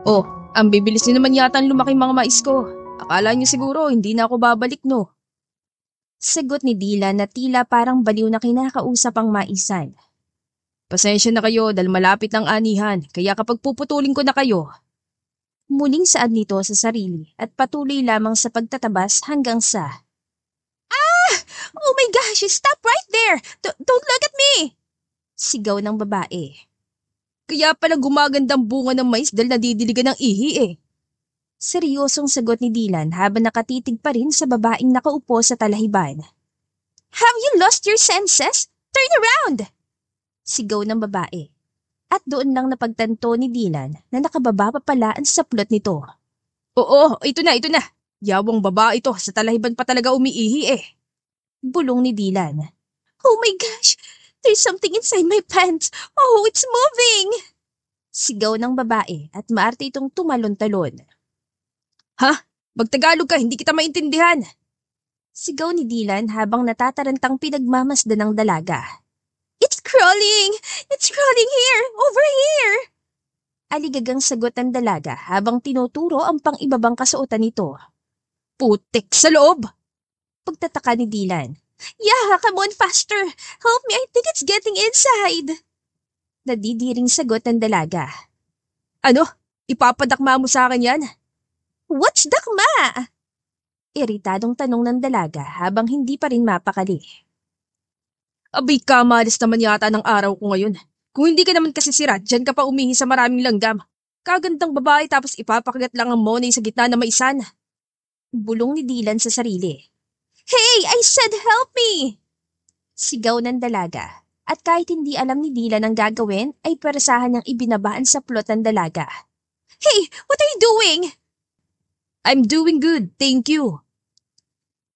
Oh, ang bibilis niyo naman yata ang lumaki mga mais ko. Akala niyo siguro hindi na ako babalik, no? Sagot ni Dylan na tila parang baliw na kinakausap ang maisan. Pasensya na kayo dahil malapit ng anihan, kaya kapag puputulin ko na kayo. Muling saad nito sa sarili at patuloy lamang sa pagtatabas hanggang sa, "Oh my gosh! Stop right there! Don't look at me!" Sigaw ng babae. Kaya pala gumagandang bunga ng mais dahil nadidiligan ng ihi eh. Seryosong sagot ni Dylan habang nakatitig pa rin sa babaeng nakaupo sa talahiban. "Have you lost your senses? Turn around!" Sigaw ng babae. At doon lang napagtanto ni Dylan na nakababa pa pala ang saplot nito. Oo, ito na, ito na. Yawang babae ito, sa talahiban pa talaga umiihi eh. Bulong ni Dylan. "Oh my gosh! There's something inside my pants! Oh, it's moving!" Sigaw ng babae at maarte itong tumalon-talon. Ha? Magtagalog ka, hindi kita maintindihan. Sigaw ni Dylan habang natatarantang pinagmamasdan ng dalaga. "It's crawling! It's crawling here! Over here!" Aligagang sagot ng dalaga habang tinuturo ang pang-ibabang kasuotan nito. Putik sa loob! Pagtataka ni Dylan. "Yeah, come on faster! Help me, I think it's getting inside!" Nadidiring sagot ng dalaga. Ano? Ipapadakma mo sa akin yan? "What's dakma?" Iritadong tanong ng dalaga habang hindi pa rin mapakali. Abay kamalis naman yata ng araw ko ngayon. Kung hindi ka naman kasi sira, dyan ka pa umihi sa maraming langgam. Kagandang babae tapos ipapakagat lang ang monay sa gitna na maisan. Bulong ni Dylan sa sarili. "Hey, I said help me!" Sigaw ng dalaga. At kahit hindi alam ni Dylan ang gagawin, ay perasahan niyang ibinabaan sa plot ng dalaga. "Hey, what are you doing?" I'm doing good, thank you.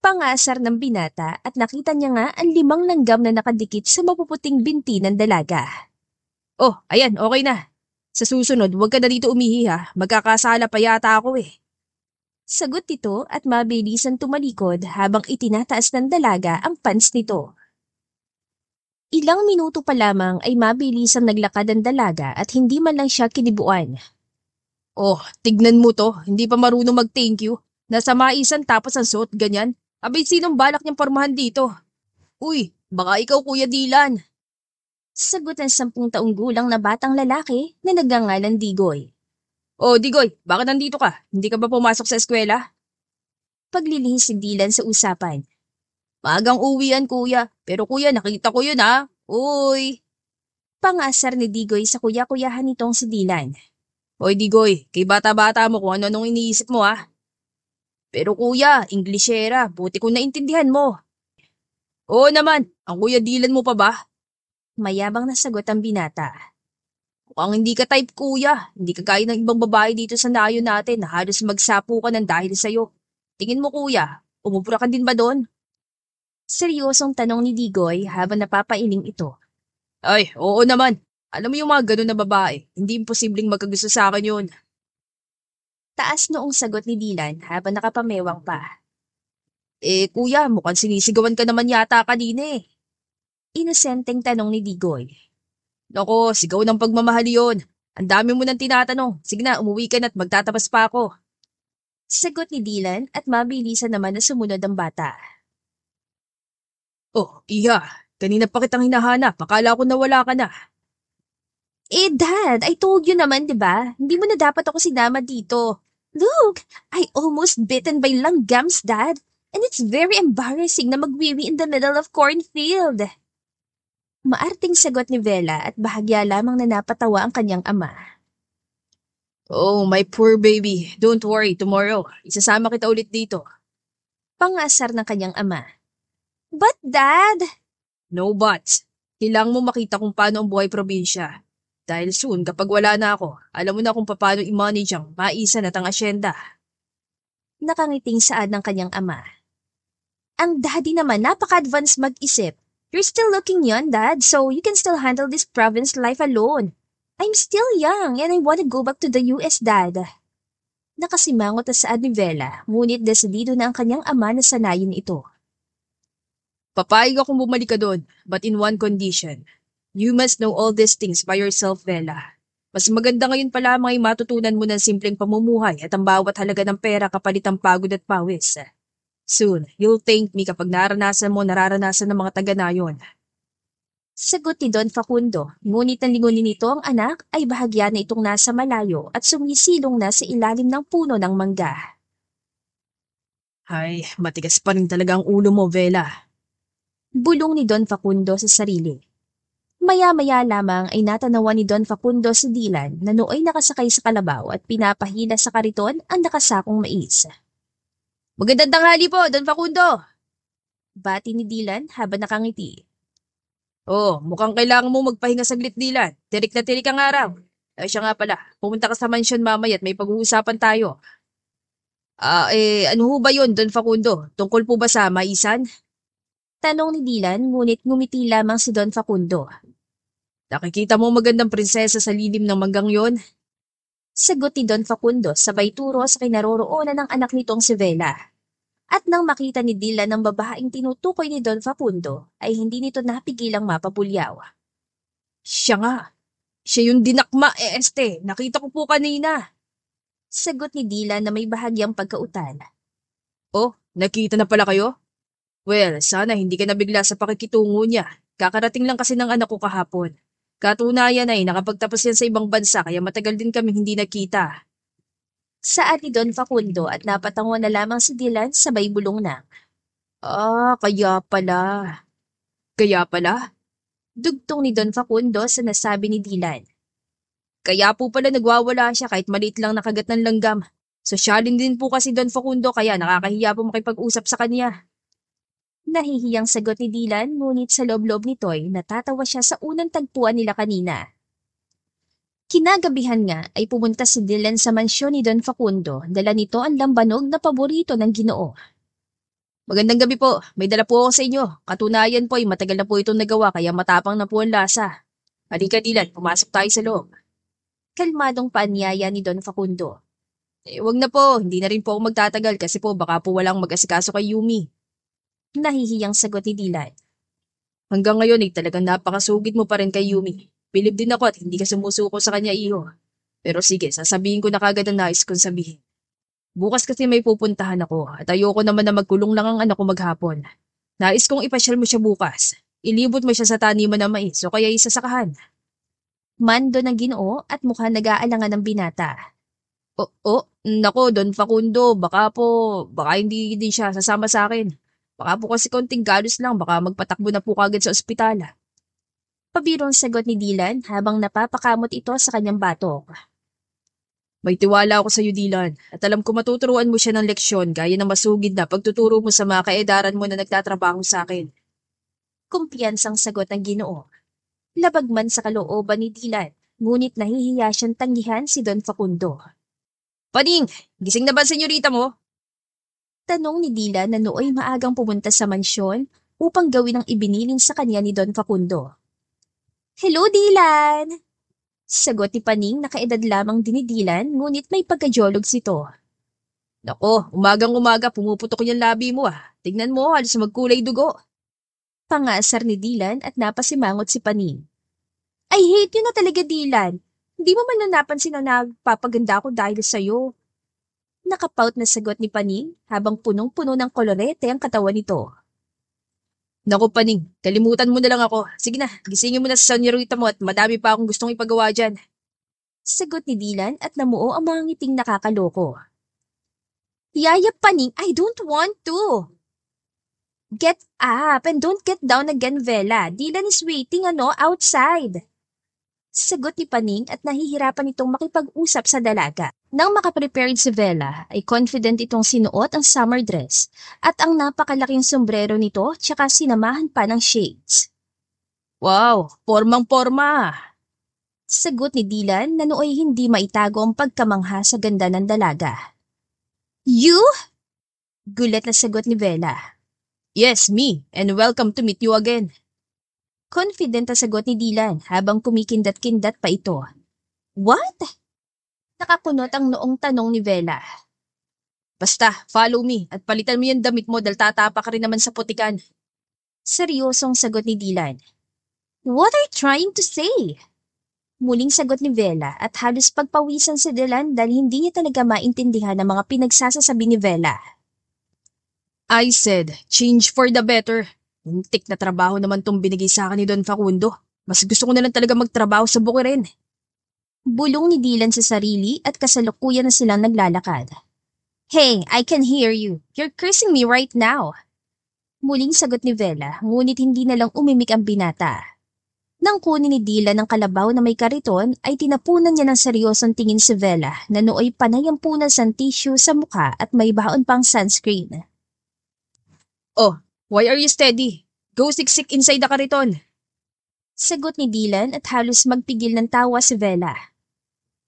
Pangasar ng binata at nakita niya nga ang 5 langgam na nakadikit sa mapuputing binti ng dalaga. Oh, ayan, okay na. Sa susunod, huwag ka na dito umihi ha. Magkakasala pa yata ako eh. Sagot nito at mabilisan tumalikod habang itinataas ng dalaga ang pants nito. Ilang minuto pa lamang ay mabilisan naglakad ang dalaga at hindi man lang siya kinibuan. Oh, tignan mo to. Hindi pa marunong mag-thank you. Nasa maisan tapos ang suot ganyan. Abay, sinong balak niyang pormahan dito? Uy, baka ikaw Kuya Dylan. Sagot ng 10 taong gulang na batang lalaki na nagngangalang Digoy. Oh, Digoy, bakit nandito ka? Hindi ka ba pumasok sa eskwela? Paglilihis si Dylan sa usapan. Maagang uwi yan, kuya. Pero kuya, nakita ko yun ha. Uy. Pangasar ni Digoy sa kuya-kuyahan nitong si Dylan. Hoy Digoy, kay bata-bata mo kung ano-anong iniisip mo ha. Pero kuya, Inglesera, buti kung naintindihan mo. Oo naman, ang Kuya Dylan mo pa ba? Mayabang na sagot ang binata. Mukhang hindi ka type kuya, hindi ka gaya ng ibang babae dito sa nayo natin na halos magsapo ka ng dahil sa'yo. Tingin mo kuya, umubra ka din ba doon? Seryosong tanong ni Digoy habang napapailing ito. Ay, oo naman. Alam mo yung mga ganun na babae, hindi imposibleng magkagusto sa akin yun. Taas noong sagot ni Dylan habang nakapamewang pa. Eh kuya, mukhang sinisigawan ka naman yata kanina eh. Inosenteng tanong ni Digoy. Nako, sigaw ng pagmamahal yun. Ang dami mo nang tinatanong. Sige na, umuwi ka na at magtatabas pa ako. Sagot ni Dylan at mabilisan naman na sumunod ang bata. Oh, iha, kanina pa kitang hinahanap. Akala ko nawala ka na. "Eh Dad, I told you naman 'di ba? Hindi mo na dapat ako sinama dito. Look, I almost bitten by langgams, Dad. And it's very embarrassing na magwiwi in the middle of cornfield." Maarting sagot ni Vela at bahagya lamang na napatawa ang kanyang ama. Oh, my poor baby. Don't worry, tomorrow. Isasama kita ulit dito. Pangasar ng kanyang ama. "But Dad!" No buts. Kailangan mo makita kung paano ang buhay probinsya. Dahil soon, kapag wala na ako, alam mo na kung paano i-manage ang maisan at ang asyenda. Nakangiting saad ng kanyang ama. "Ang daddy naman napaka-advance mag-isip. You're still looking young, Dad, so you can still handle this province life alone. I'm still young and I want to go back to the US, Dad." Nakasimangot na saad ni Vela, ngunit desidido na ang kanyang ama na sanayin ito. Papayag akong bumalik ka doon, but in one condition. You must know all these things by yourself, Vela. Mas maganda ngayon pa lamang ay matutunan mo ng simpleng pamumuhay at ang bawat halaga ng pera kapalit ang pagod at pawis. Soon, you'll thank me kapag nararanasan ng mga taga-nayon. Sagot ni Don Facundo, ngunit ang lingunin nito ang anak ay bahagya na itong nasa malayo at sumisilong na sa ilalim ng puno ng mangga. Ay, matigas pa rin talaga ang ulo mo, Vela. Bulong ni Don Facundo sa sarili. Maya-maya lamang ay natanawan ni Don Facundo si Dylan na nooy nakasakay sa kalabaw at pinapahila sa kariton ang nakasakong mais. Magandang tanghali po, Don Facundo! Bati ni Dylan habang nakangiti. Oh, mukhang kailangan mo magpahinga saglit, Dylan. Tirik na tirik ang araw. Ay siya nga pala, pumunta ka sa mansyon mamaya at may pag-uusapan tayo. Ano ho ba yun, Don Facundo? Tungkol po ba sa maisan? Tanong ni Dylan ngunit ngumiti lamang si Don Facundo. Nakikita mo magandang prinsesa sa lilim ng manggang yon? Sagot ni Don Facundo sabay turo sa kinaroroonan ng anak nitong si Vela. At nang makita ni Dylan ng babaeng tinutukoy ni Don Facundo, ay hindi nito napigilang mapapulyaw. Siya nga. Siya yung dinakma, nakita ko po kanina. Sagot ni Dylan na may bahagyang pagkautal. Oh, nakita na pala kayo? Well, sana hindi ka nabigla sa pakikitungo niya. Kakarating lang kasi ng anak ko kahapon. Katunayan ay nakapagtapos yan sa ibang bansa kaya matagal din kami hindi nakita. Saad ni Don Facundo at napatango na lamang si Dylan sabay bulong na. Kaya pala. Kaya pala? Dugtong ni Don Facundo sa nasabi ni Dylan. Kaya po pala nagwawala siya kahit maliit lang nakagat ng langgam. Sosyalin din po kasi Don Facundo kaya nakakahiya po makipag-usap sa kanya. Nahihiyang sagot ni Dylan ngunit sa loob-loob nito'y natatawa siya sa unang tagpuan nila kanina. Kinagabihan nga ay pumunta si Dylan sa mansyon ni Don Facundo, dala nito ang lambanog na paborito ng Ginoo. Magandang gabi po, may dala po ako sa inyo. Katunayan po ay matagal na po itong nagawa kaya matapang na po ang lasa. Halika Dylan, pumasok tayo sa loob. Kalmadong paanyaya ni Don Facundo. Wag na po, hindi na rin po ako magtatagal kasi po baka po walang mag-asikaso kay Yumi. Nahihiyang sagot ni Dylan. Hanggang ngayon ay talagang napakasugid mo pa rin kay Yumi. Bilib din ako at hindi ka sumusuko sa kanya, iho. Pero sige, sasabihin ko na kagad ang nais kong sabihin. Bukas kasi may pupuntahan ako at ayoko naman na magkulong lang ang anak ko maghapon. Nais kong ipasyal mo siya bukas. Ilibot mo siya sa taniman ng mais o kaya isasakahan. Mando ng Ginoo at mukhang nag-aalangan ng binata. Nako, Don Facundo, baka hindi din siya sasama sa akin. Baka po kasi konting galos lang, baka magpatakbo na po kagad sa ospital. Pabirong sagot ni Dylan habang napapakamot ito sa kanyang batok. May tiwala ako sa iyo, Dylan, at alam ko matuturuan mo siya ng leksyon gaya ng masugid na pagtuturo mo sa mga kaedaran mo na nagtatrabaho sa akin. Kumpiyansang sagot ng Ginoo. Labag man sa kalooban ni Dylan, ngunit nahihiya siyang tanggihan si Don Facundo. Paning, gising na ba senyorita mo? Tanong ni Dylan na nooy maagang pumunta sa mansyon upang gawin ang ibinilin sa kanya ni Don Facundo. Hello, Dylan! Sagot ni Paning na kaedad lamang din ni Dylan ngunit may pagkajolog sito. Nako, umagang-umaga pumuputok yung labi mo . Tignan mo, halos magkulay dugo. Pangasar ni Dylan at napasimangot si Paning. I hate you na talaga, Dylan. Hindi mo man na napansin na nagpapaganda ako dahil sa'yo. Nakapout na sagot ni Paning habang punong-puno ng kolorete ang katawan nito. Naku Paning, kalimutan mo na lang ako. Sige na, gisingin mo na sa senyorita mo at madami pa akong gustong ipagawa dyan. Sagot ni Dylan at namuo ang mga ngiting nakakaloko. Yaya Paning, I don't want to. Get up and don't get down again, Vela. Dylan is waiting outside. Sagot ni Paning at nahihirapan itong makipag-usap sa dalaga. Nang makaprepared si Vela, ay confident itong sinuot ang summer dress at ang napakalaking sombrero nito tsaka sinamahan pa ng shades. Wow, formang-forma. Sagot ni Dylan na nooy hindi maitago ang pagkamangha sa ganda ng dalaga. You? Gulat na sagot ni Vela. Yes, me, and welcome to meet you again. Confident na sagot ni Dylan habang kumikindat-kindat pa ito. What? Nakakunot ang noong tanong ni Vela. Basta, follow me at palitan mo yung damit mo dahil tatapa ka rin naman sa putikan. Seryosong sagot ni Dylan. What are you trying to say? Muling sagot ni Vela at halos pagpawisan si Dylan dahil hindi niya talaga maintindihan ang mga pinagsasasabi ni Vela. I said, change for the better. Muntik na trabaho naman tong binigay sa akin ni Don Facundo. Mas gusto ko na lang talaga magtrabaho sa bukirin. Bulong ni Dylan sa sarili at kasalukuyan na silang naglalakad. Hey, I can hear you. You're cursing me right now. Muling sagot ni Vela, ngunit hindi na lang umimik ang binata. Nang kunin ni Dylan ang kalabaw na may kariton, ay tinapunan niya ng seryosong tingin si Vela na nooy panay ang punas ng tissue sa mukha at may baon pang sunscreen. Oh, why are you steady? Go siksik inside the kariton. Sagot ni Dylan at halos magpigil ng tawa si Vela.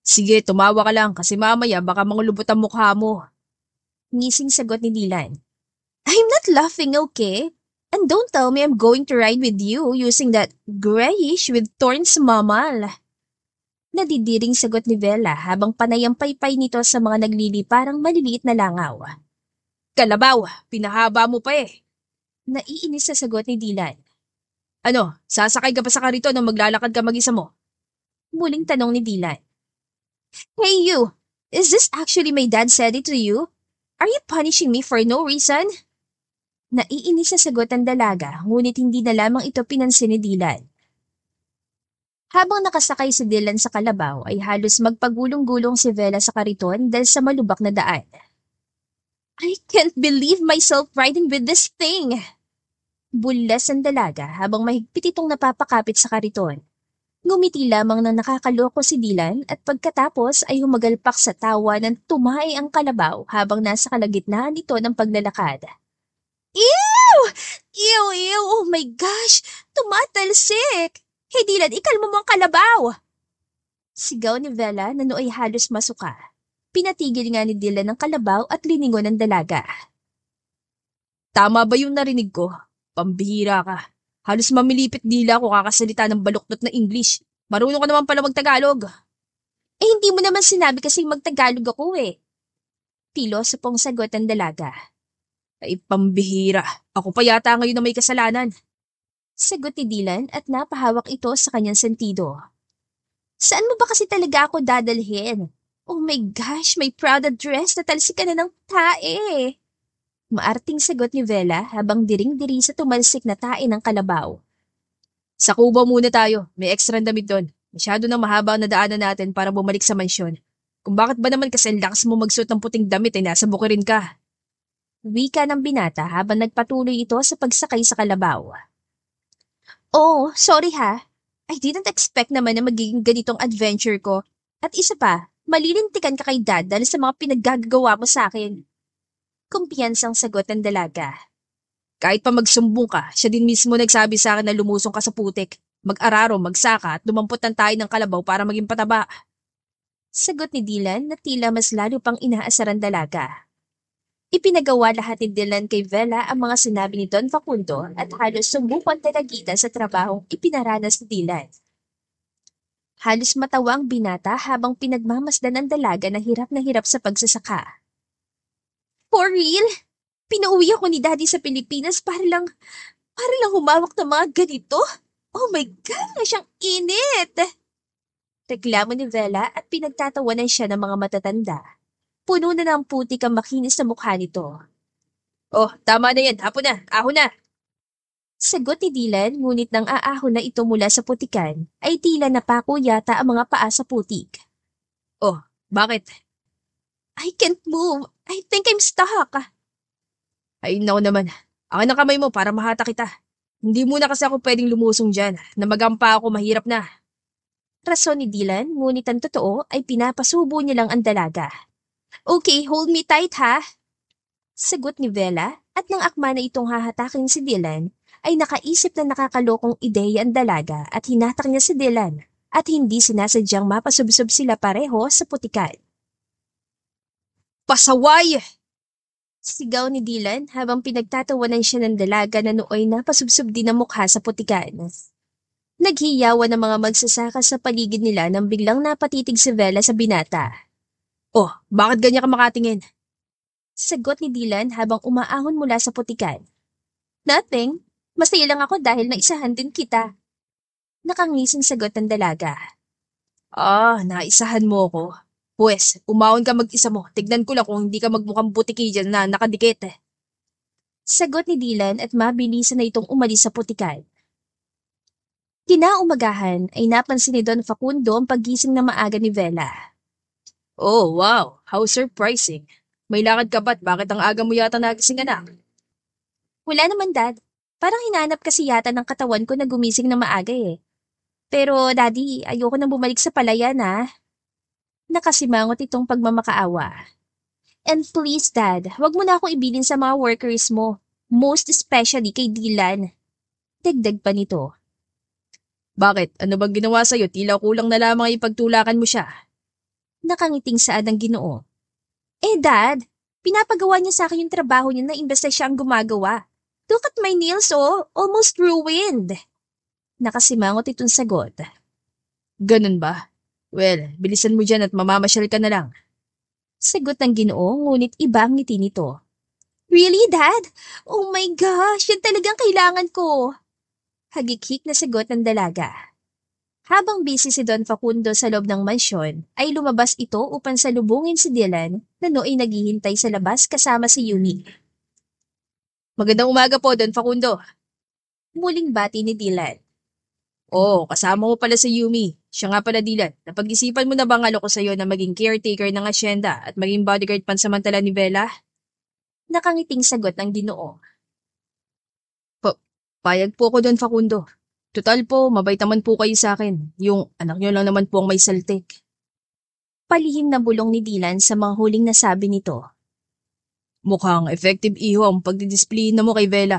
Sige, tumawa ka lang kasi mamaya baka mangulubot ang mukha mo. Ngising sagot ni Dylan. I'm not laughing, okay? And don't tell me I'm going to ride with you using that grayish with thorns mamal. Nadidiring sagot ni Vela habang panay ang paypay nito sa mga nagliliparang maliliit na langaw. Kalabaw, pinahaba mo pa eh. Naiinis sa sagot ni Dylan. Ano, sasakay ka pa sa kariton o maglalakad ka mag-isa mo? Muling tanong ni Dylan. Hey you, is this actually my dad said it to you? Are you punishing me for no reason? Naiinis sa sagot ang dalaga, ngunit hindi na lamang ito pinansin ni Dylan. Habang nakasakay si Dylan sa kalabaw ay halos magpagulong-gulong si Vela sa kariton dahil sa malubak na daan. I can't believe myself riding with this thing! Bulas ang dalaga habang mahigpit itong napapakapit sa kariton. Ngumiti lamang ng nakakaloko si Dylan at pagkatapos ay humagalpak sa tawa ng tumae ang kalabaw habang nasa kalagitnaan nito ng paglalakad. Ew! Ew! Ew! Oh my gosh! Tumatalsik! Hey Dylan, ikalma mo ang kalabaw! Sigaw ni Vela na nooy halos masuka. Pinatigil nga ni Dylan ang kalabaw at liningon ng dalaga. Tama ba yung narinig ko? Pambihira ka. Halos mamilipit dila ako kakasalita ng baluktot na English. Marunong ka naman pala magtagalog. Eh hindi mo naman sinabi kasing magtagalog ako eh. Pilosopong sagot ang dalaga. Ay pambihira. Ako pa yata ngayon na may kasalanan. Sagot ni Dylan at napahawak ito sa kanyang sentido. Saan mo ba kasi talaga ako dadalhin? Oh my gosh, may Prada dress na talsik ka na ng tae. Maarting sagot ni Vela habang diring-diri sa tumalsik na tae ng kalabaw. Sa Cuba muna tayo. May extra damit doon. Masyado nang mahaba na daanan natin para bumalik sa mansyon. Kung bakit ba naman kasi ang lakas mo magsuot ng puting damit ay nasa bukirin ka. Wika ng binata habang nagpatuloy ito sa pagsakay sa kalabaw. Oh, sorry ha. I didn't expect naman na magiging ganitong adventure ko. At isa pa, malilintikan ka kay Dad dahil sa mga pinaggagawa mo sa akin. Kumpiyansang sagot ng dalaga. Kahit pa magsumbong ka, siya din mismo nagsabi sa akin na lumusong ka sa putik. Mag-araro, magsaka at dumampot ng tayo ng kalabaw para maging pataba. Sagot ni Dylan na tila mas lalo pang inaasar ang dalaga. Ipinagawa lahat ni Dylan kay Vela ang mga sinabi ni Don Facundo at halos sumbukang talagitan sa trabahong ipinaranas ni Dylan. Halos matawa ang binata habang pinagmamasdan ng dalaga na hirap sa pagsasaka. For real? Pinauwi ako ni Daddy sa Pilipinas para lang humawak ng mga ganito? Oh my gosh, ang init! Reklamo ni Vela at pinagtatawanan siya ng mga matatanda. Puno na ng putik ang makinis na mukha nito. Oh, tama na yan. Hapon na. Ahon na. Sagot ni Dylan, ngunit nang aahon na ito mula sa putikan, ay tila napako yata ang mga paa sa putik. Oh, bakit? I can't move. I think I'm stuck. Ay, naku naman. Akin ang kamay mo para mahata kita. Hindi muna kasi ako pwedeng lumusong dyan. Namagampa ako, mahirap na. Rason ni Dylan, ngunit ang totoo ay pinapasubo niya lang ang dalaga. Okay, hold me tight ha. Sagot ni Vela at nang akma na itong hahatakin si Dylan, ay nakaisip na nakakalokong ideya ang dalaga at hinatak niya si Dylan at hindi sinasadyang mapasubsob sila pareho sa putikan. Pasaway! Sigaw ni Dylan habang pinagtatawanan siya ng dalaga na nooy napasubsob din ang mukha sa putikan. Naghiyawan ng mga magsasaka sa paligid nila nang biglang napatitig si Vela sa binata. Oh, bakit ganyan ka makatingin? Sagot ni Dylan habang umaahon mula sa putikan. Nothing. Masaya lang ako dahil naisahan din kita. Nakangising sagot ng dalaga. Naisahan mo ko. Pwes, umawon ka mag-isa mo. Tignan ko lang kung hindi ka magmukhang butiki dyan na nakadikit. Sagot ni Dylan at mabilisan na itong umalis sa putikan. Kinaumagahan ay napansin ni Don Facundo ang paggising na maaga ni Vela. Oh, wow. How surprising. May lakad ka ba't? Bakit ang aga mo yata nagising, anak? Wala naman, Dad. Parang hinanap kasi yata ng katawan ko na gumising na maaga eh. Pero, Daddy, ayoko nang bumalik sa palayan ah. Nakasimangot itong pagmamakaawa. And please, Dad, wag mo na akong ibilin sa mga workers mo. Most especially kay Dylan. Dagdag pa nito. Bakit? Ano bang ginawa sa'yo? Tila kulang na lamang ipagtulakan mo siya. Nakangiting saad ng Ginoo. Dad, pinapagawa niya sa akin yung trabaho niya na imbes na siya ang gumagawa. Look at my nails, oh, almost ruined. Nakasimangot itong sagot. Ganun ba? Well, bilisan mo dyan at mamamasyal ka na lang. Sagot ng Ginoo, ngunit iba ang ngiti nito. Really, Dad? Oh my gosh, yan talagang kailangan ko. Hagikik na sagot ng dalaga. Habang busy si Don Facundo sa loob ng mansyon, ay lumabas ito upang salubungin si Dylan na nooy naghihintay sa labas kasama si Yumi. Magandang umaga po, Don Facundo. Muling bati ni Dylan. Oh, kasama mo pala si Yumi. Siya nga pala, Dylan. Napag-isipan mo na bang ko sa'yo na maging caretaker ng asyenda at maging bodyguard pansamantala ni Vela? Nakangiting sagot ng Ginoo. Payag po ko, Don Facundo. Total po, mabait naman po kayo sa akin. Yung anak niyo lang naman po ang may saltik. Palihim na bulong ni Dylan sa mga huling nasabi nito. Mukhang effective iho ang pagdidisplina mo kay Vela.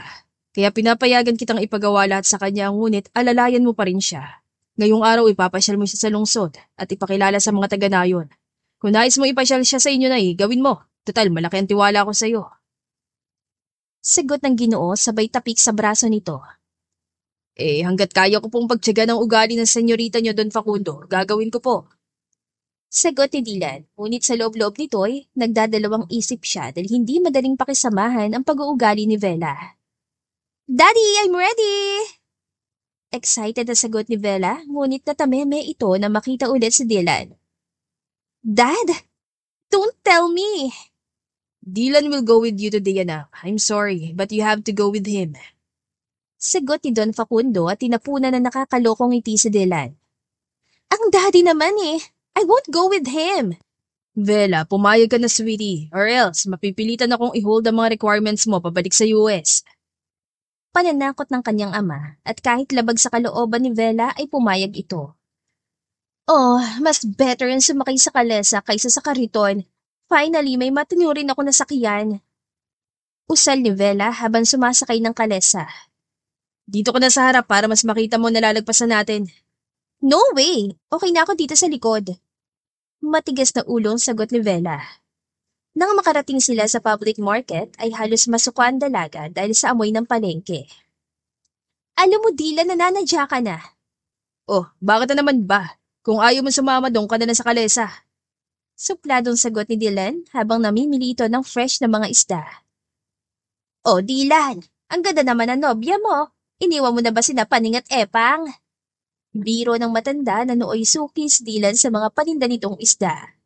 Kaya pinapayagan kitang ipagawa lahat sa kanya, ngunit alalayan mo pa rin siya. Ngayong araw ipapasyal mo siya sa lungsod at ipakilala sa mga taga-nayon. Kung nais mo ipasyal siya sa inyo na gawin mo. Total, malaki ang tiwala ko sa iyo. Sagot ng Ginoo sabay tapik sa braso nito. Hanggat kaya ko pong pagtiyaga ng ugali ng senyorita niyo, Don Facundo, gagawin ko po. Sagot ni Dylan, ngunit sa loob-loob nito'y nagdadalawang isip siya dahil hindi madaling pakisamahan ang pag-uugali ni Vela. Daddy, I'm ready! Excited na sagot ni Vela, ngunit natameme ito na makita ulit si Dylan. Dad, don't tell me! Dylan will go with you today, anak. I'm sorry, but you have to go with him. Sagot ni Don Facundo at tinapunan na nakakalokong ngiti si Dylan. Ang daddy naman eh! I won't go with him! Vela, pumayag ka na, sweetie, or else mapipilitan akong i-hold ang mga requirements mo pabalik sa US. Pananakot ng kanyang ama at kahit labag sa kalooban ni Vela ay pumayag ito. Oh, mas better ang sumakay sa kalesa kaysa sa kariton. Finally, may matinurin ako na sakyan. Usal ni Vela habang sumasakay ng kalesa. Dito ka na sa harap para mas makita mo na lalagpasan natin. No way! Okay na ako dito sa likod. Matigas na ulong sagot ni Vela. Nang makarating sila sa public market ay halos masuka ang dalaga dahil sa amoy ng palengke. Alam mo, Dylan, nananadya ka na. Oh, bakit na naman ba? Kung ayaw mo sumama, doon ka na sa kalesa. Supladong sagot ni Dylan habang namimili ito ng fresh na mga isda. Oh, Dylan, ang ganda naman ang nobya mo. Iniwan mo na ba sina Paning at Epang? Biro ng matanda na nooy sukis Dylan sa mga paninda nitong isda.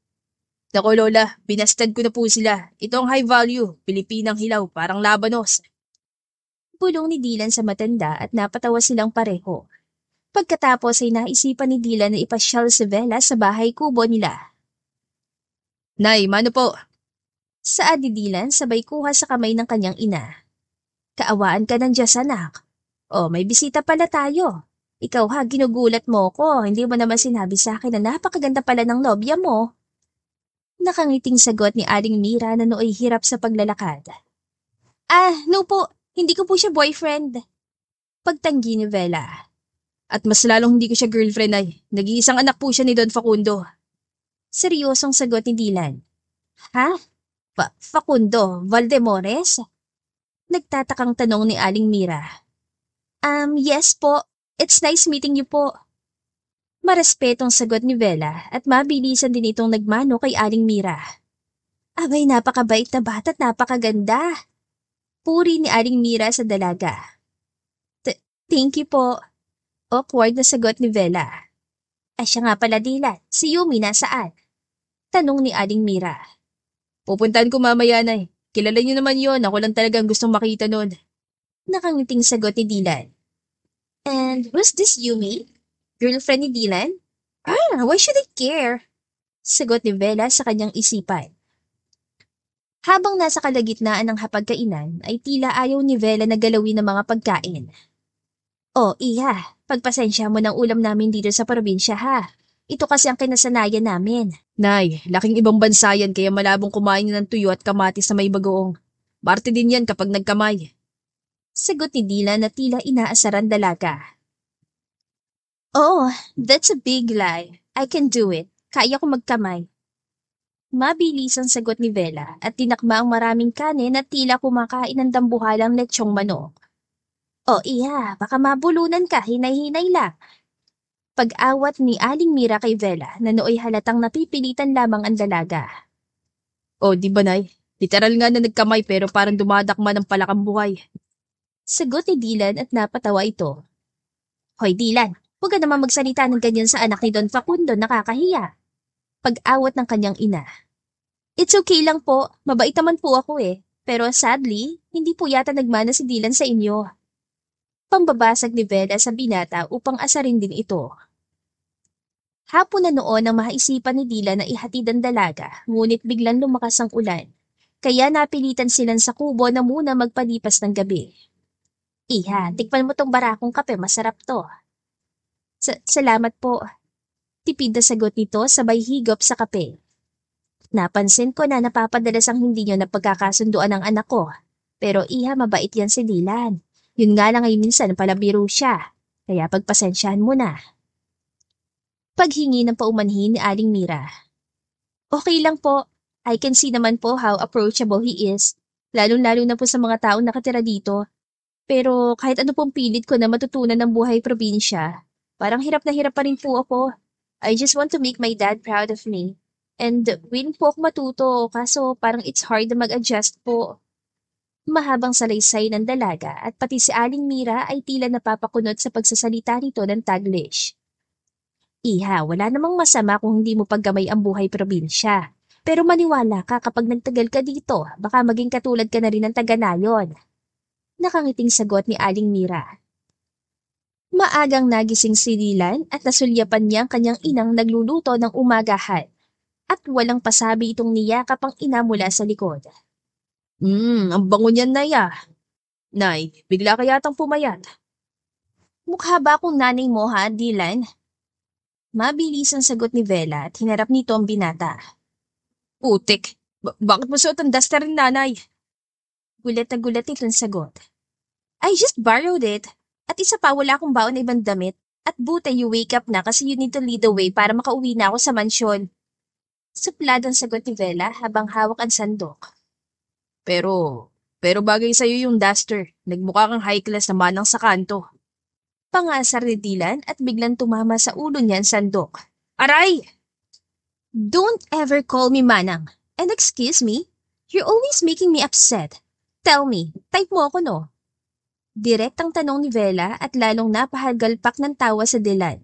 Naku, Lola, binastad ko na po sila. Ito ang high value, Pilipinang hilaw, parang labanos. Bulong ni Dylan sa matanda at napatawa silang pareho. Pagkatapos ay naisipan ni Dylan na ipasyal si Vela sa bahay kubo nila. Nay, mano po? Saad ni Dylan sabay kuha sa kamay ng kanyang ina. Kaawaan ka ng Diyos, anak. Oh, may bisita pala tayo. Ikaw ha, ginugulat mo ko. Hindi mo naman sinabi sa akin na napakaganda pala ng nobya mo. Nakangiting sagot ni Aling Mira na nooy hirap sa paglalakad. No po. Hindi ko po siya boyfriend. Pagtanggi ni Vela. At mas lalong hindi ko siya girlfriend ay. Nag-iisang anak po siya ni Don Facundo. Seryosong sagot ni Dylan. Ha? Facundo Valdemores? Nagtatakang tanong ni Aling Mira. Yes po. It's nice meeting you po. Marespetong sagot ni Vela at mabilisan din itong nagmano kay Aling Mira. Abay, napakabait na bata at napakaganda. Puri ni Aling Mira sa dalaga. Thank you po. Awkward na sagot ni Vela. Ay siya nga pala Dylan, si Yumi nasaan? Tanong ni Aling Mira. Pupuntahan ko mamaya, Nay. Kilala niyo naman yon. Ako lang talagang gustong makita nun. Nakangiting sagot ni Dylan. And who's this Yumi? Girlfriend ni Dylan? Why should I care? Sagot ni Bella sa kanyang isipan. Habang nasa kalagitnaan ng hapagkainan, ay tila ayaw ni Bella na galawin ng mga pagkain. Oh, Iha, pagpasensya mo ng ulam namin dito sa probinsya ha. Ito kasi ang kinasanayan namin. Nay, laking ibang bansa yan kaya malabong kumain ng tuyo at kamatis sa may bagoong. Barte din yan kapag nagkamay. Sagot ni Dylan na tila inaasaran dalaga. Oh, that's a big lie. I can do it. Kaya ko magkamay. Mabilis ang sagot ni Bella at tinakma ang maraming kanin at tila kumakain ng dambuhalang lechong manok. O Iha, baka mabulunan ka, hinay-hinay lang. Pag-awat ni Aling Mira kay Bella na nooy halatang napipilitan lamang ang dalaga. O, di ba, Nay? Literal nga na nagkamay pero parang dumadakma ng palakang buhay. Sagot ni Dylan at napatawa ito. Hoy Dylan, huwag ka naman magsalita ng ganyan sa anak ni Don Facundo, nakakahiya. Pag-awat ng kanyang ina. It's okay lang po, mabait naman po ako eh. Pero sadly, hindi po yata nagmana si Dylan sa inyo. Pambabasag ni Bella sa binata upang asarin din ito. Hapon na noon ang maisipan ni Dylan na ihatid ang dalaga, ngunit biglang lumakas ang ulan. Kaya napilitan silang sa kubo na muna magpalipas ng gabi. Iha, tikman mo tong barakong kape, masarap to. Salamat po. Tipid na sagot nito sabay higop sa kape. Napansin ko na napapadalas ang hindi nyo na pagkakasunduan ng anak ko. Pero Iha, mabait yan si Dylan. Yun nga lang ay minsan palabiro siya. Kaya pagpasensyahan mo na. Paghingi ng paumanhin ni Aling Mira. Okay lang po. I can see naman po how approachable he is. Lalo-lalo na po sa mga taong nakatira dito. Pero kahit ano pong pilit ko na matutunan ng buhay probinsya, parang hirap na hirap pa rin po ako. I just want to make my dad proud of me. And willing po ako matuto, kaso parang it's hard na mag-adjust po. Mahabang salaysay ng dalaga at pati si Aling Mira ay tila napapakunot sa pagsasalita nito ng Taglish. Iha, wala namang masama kung hindi mo paggamay ang buhay probinsya. Pero maniwala ka kapag nagtagal ka dito, baka maging katulad ka na rin ng taga-nayon. Nakangiting sagot ni Aling Mira. Maagang nagising si Dylan at nasulyapan niya ang kanyang inang nagluluto ng umagahan. At walang pasabi itong niyakap ang ina mula sa likod. Ang bango niyan, Nay ah. Nay, bigla ka yatang pumayat. Mukha ba akong nanay mo ha, Dylan? Mabilis ang sagot ni Bella at hinarap nito ang binata. Putik, bakit mo suot ang duster ni Nanay? Gulat na gulat itong sagot. I just borrowed it. At isa pa wala akong baon na ibang damit. At buti you wake up na kasi you need to lead the way para makauwi na ako sa mansyon. Suplad ang sagot ni Bella habang hawak ang sandok. Pero bagay sa'yo yung duster. Nagmukha kang high class na manang sa kanto. Pangasar ni Dylan at biglang tumama sa ulo niya ang sandok. Aray! Don't ever call me manang. And excuse me, you're always making me upset. Tell me, type mo ako no? Direktang tanong ni Bella at lalong napahagalpak ng tawa sa Dylan.